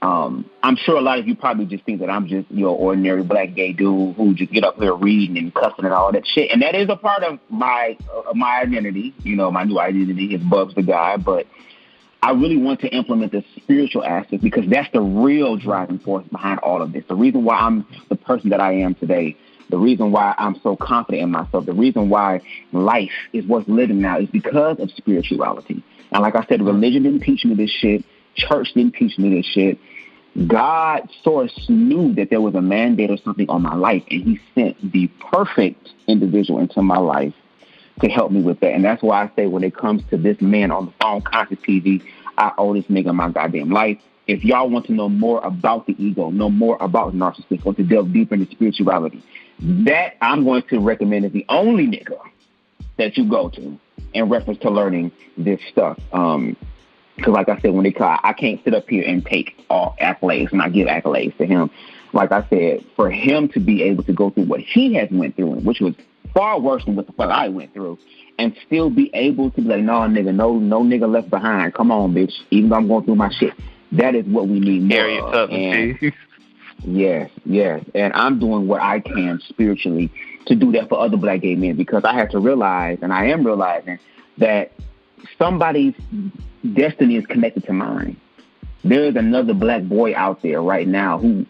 I'm sure a lot of you probably just think that I'm just your ordinary black gay dude who just get up there reading and cussing and all that shit. And that is a part of my identity. My new identity is BubzDaGawd. But I really want to implement the spiritual aspect because that's the real driving force behind all of this. The reason why I'm the person that I am today, the reason why I'm so confident in myself, the reason why life is worth living now is because of spirituality. And like I said, religion didn't teach me this shit. Church didn't teach me this shit. God source knew that there was a mandate or something on my life, and he sent the perfect individual into my life to help me with that. And that's why I say when it comes to this man on the phone, ConsciouzTv, I owe this nigga my goddamn life. If y'all want to know more about the ego, know more about narcissists, or to delve deeper into spirituality, that I'm going to recommend is the only nigga that you go to in reference to learning this stuff. Because like I said, when I can't sit up here and take all accolades, and I give accolades to him. Like I said, for him to be able to go through what he has went through, which was far worse than what the fuck I went through, and still be able to be like, no nigga, no nigga left behind. Come on, bitch. Even though I'm going through my shit. That is what we need more of. Yes. And I'm doing what I can spiritually to do that for other black gay men, because I have to realize, and I am realizing, that somebody's destiny is connected to mine. There is another black boy out there right now who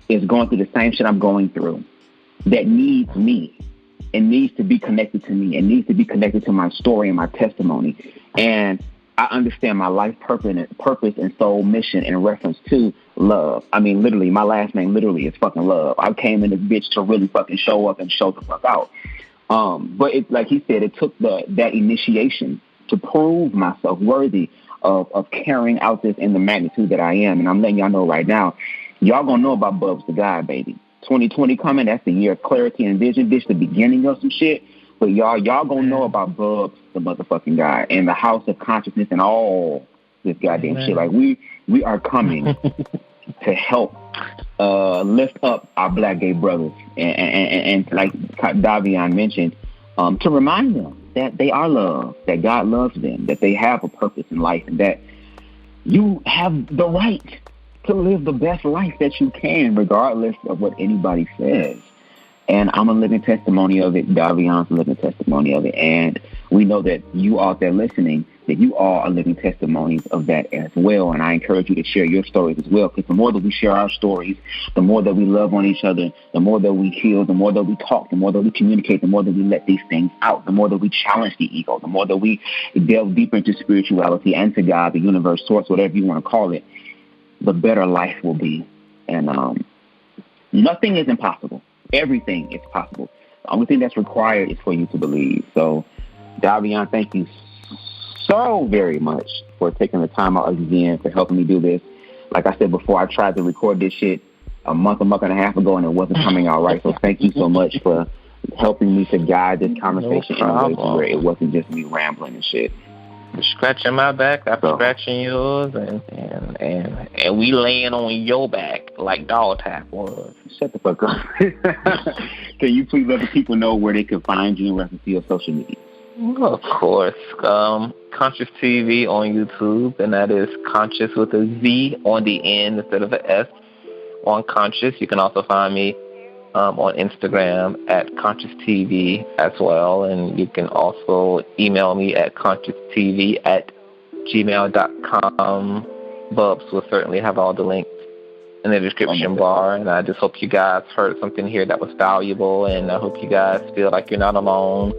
is going through the same shit I'm going through that needs me. it needs to be connected to me. It needs to be connected to my story and my testimony. And I understand my life purpose and soul mission in reference to love. I mean, literally, my last name literally is fucking love. I came in this bitch to really fucking show up and show the fuck out. But it's like he said, it took that initiation to prove myself worthy of carrying out this in the magnitude that I am. And I'm letting y'all know right now, y'all gonna know about BubzDaGawd, baby. 2020 coming, that's the year of clarity and vision. This the beginning of some shit. But y'all gonna know about Bubs, the motherfucking guy, and the House of Consciousness and all this goddamn shit. Like we are coming to help lift up our black gay brothers and like Davyon mentioned, to remind them that they are loved, that God loves them, that they have a purpose in life, and that you have the right to live the best life that you can, regardless of what anybody says. And I'm a living testimony of it. Davyon's a living testimony of it. And we know that you out there listening, that you all are living testimonies of that as well. And I encourage you to share your stories as well, because the more that we share our stories, the more that we love on each other, the more that we heal, the more that we talk, the more that we communicate, the more that we let these things out, the more that we challenge the ego, the more that we delve deeper into spirituality and to God, the universe, source, whatever you want to call it, the better life will be. And nothing is impossible. Everything is possible. The only thing that's required is for you to believe. So, Davyon, thank you so very much for taking the time out again, for helping me do this. Like I said before, I tried to record this shit a month and a half ago, and it wasn't coming out right. So thank you so much for helping me to guide this conversation in a way where it wasn't just me rambling and shit. You're scratching my back, I'm scratching yours, and we laying on your back like Dog Tap was. Shut the fuck up. Can you please let the people know where they can find you in reference to your social media? Of course. ConsciouzTv on YouTube, and that is Conscious with a Z on the end instead of an S on Conscious. You can also find me on Instagram at ConsciouzTv as well, and you can also email me at ConsciouzTv@gmail.com. Bubs will certainly have all the links in the description bar, and I just hope you guys heard something here that was valuable, and I hope you guys feel like you're not alone.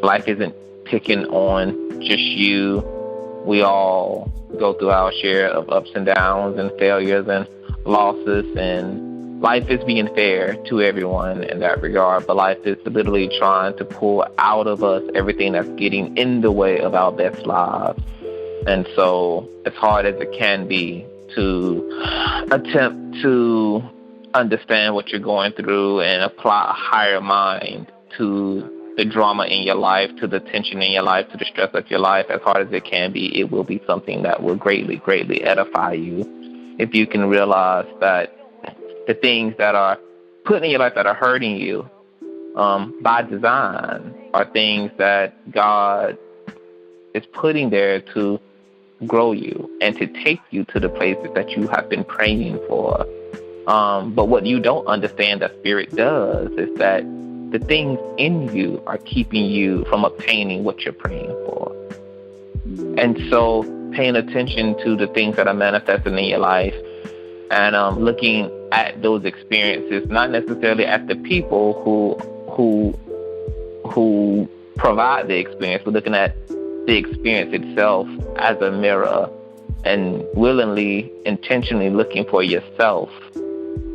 Life isn't picking on just you. We all go through our share of ups and downs and failures and losses, and life is being fair to everyone in that regard, but life is literally trying to pull out of us everything that's getting in the way of our best lives. And so, as hard as it can be to attempt to understand what you're going through and apply a higher mind to the drama in your life, to the tension in your life, to the stress of your life, as hard as it can be, it will be something that will greatly, greatly edify you if you can realize that the things that are put in your life that are hurting you by design are things that God is putting there to grow you and to take you to the places that you have been praying for. But what you don't understand that Spirit does is that the things in you are keeping you from obtaining what you're praying for. And so paying attention to the things that are manifesting in your life and looking at those experiences, not necessarily at the people who provide the experience, but looking at the experience itself as a mirror and willingly, intentionally looking for yourself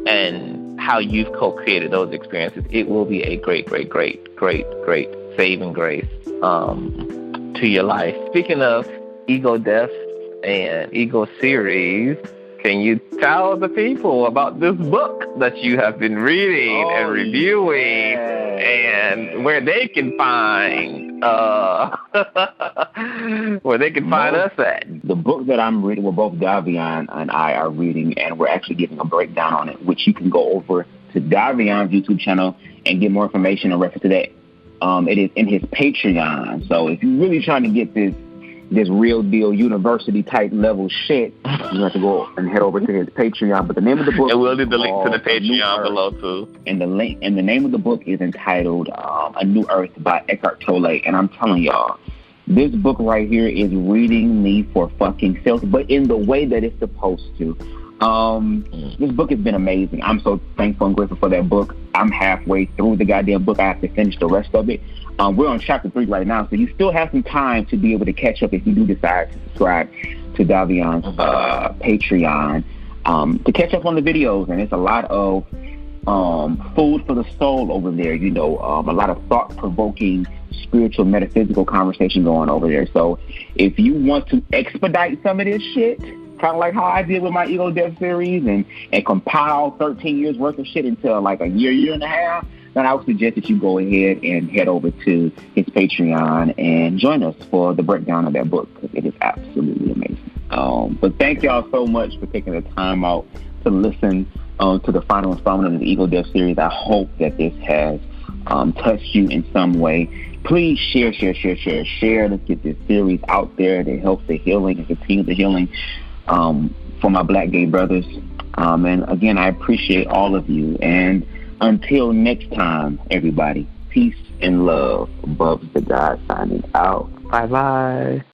and how you've co-created those experiences. It will be a great, great, great, great, great saving grace to your life. Speaking of Ego Death and Ego Series, can you tell the people about this book that you have been reading and reviewing, and where they can find us at? The book that I'm reading, well, both Davyon and I are reading, and we're actually giving a breakdown on it, which you can go over to Davyon's YouTube channel and get more information in reference to that. It is in his Patreon. So if you're really trying to get this real deal university type level shit, you have to go and head over to his Patreon. But the name of the book, and we'll leave the link to the Patreon below too. And the name of the book is entitled A New Earth by Eckhart Tolle. And I'm telling y'all, this book right here is reading me for fucking filth, but in the way that it's supposed to. This book has been amazing. I'm so thankful and grateful for that book. I'm halfway through the goddamn book. I have to finish the rest of it. We're on chapter 3 right now, so you still have some time to be able to catch up if you do decide to subscribe to Davyon's Patreon to catch up on the videos. And it's a lot of food for the soul over there, you know, a lot of thought-provoking, spiritual, metaphysical conversation going over there. So if you want to expedite some of this shit, kind of like how I did with my EgoDeathSeries and compile 13 years worth of shit into like a year and a half, then I would suggest that you go ahead and head over to his Patreon and join us for the breakdown of that book, because it is absolutely amazing. But thank y'all so much for taking the time out to listen to the final installment of the EgoDeathSeries. I hope that this has touched you in some way. Please share. Let's get this series out there to help the healing and continue the healing for my Black gay brothers. And again, I appreciate all of you. And until next time, everybody, peace and love. BubzDaGawd signing out. Bye-bye.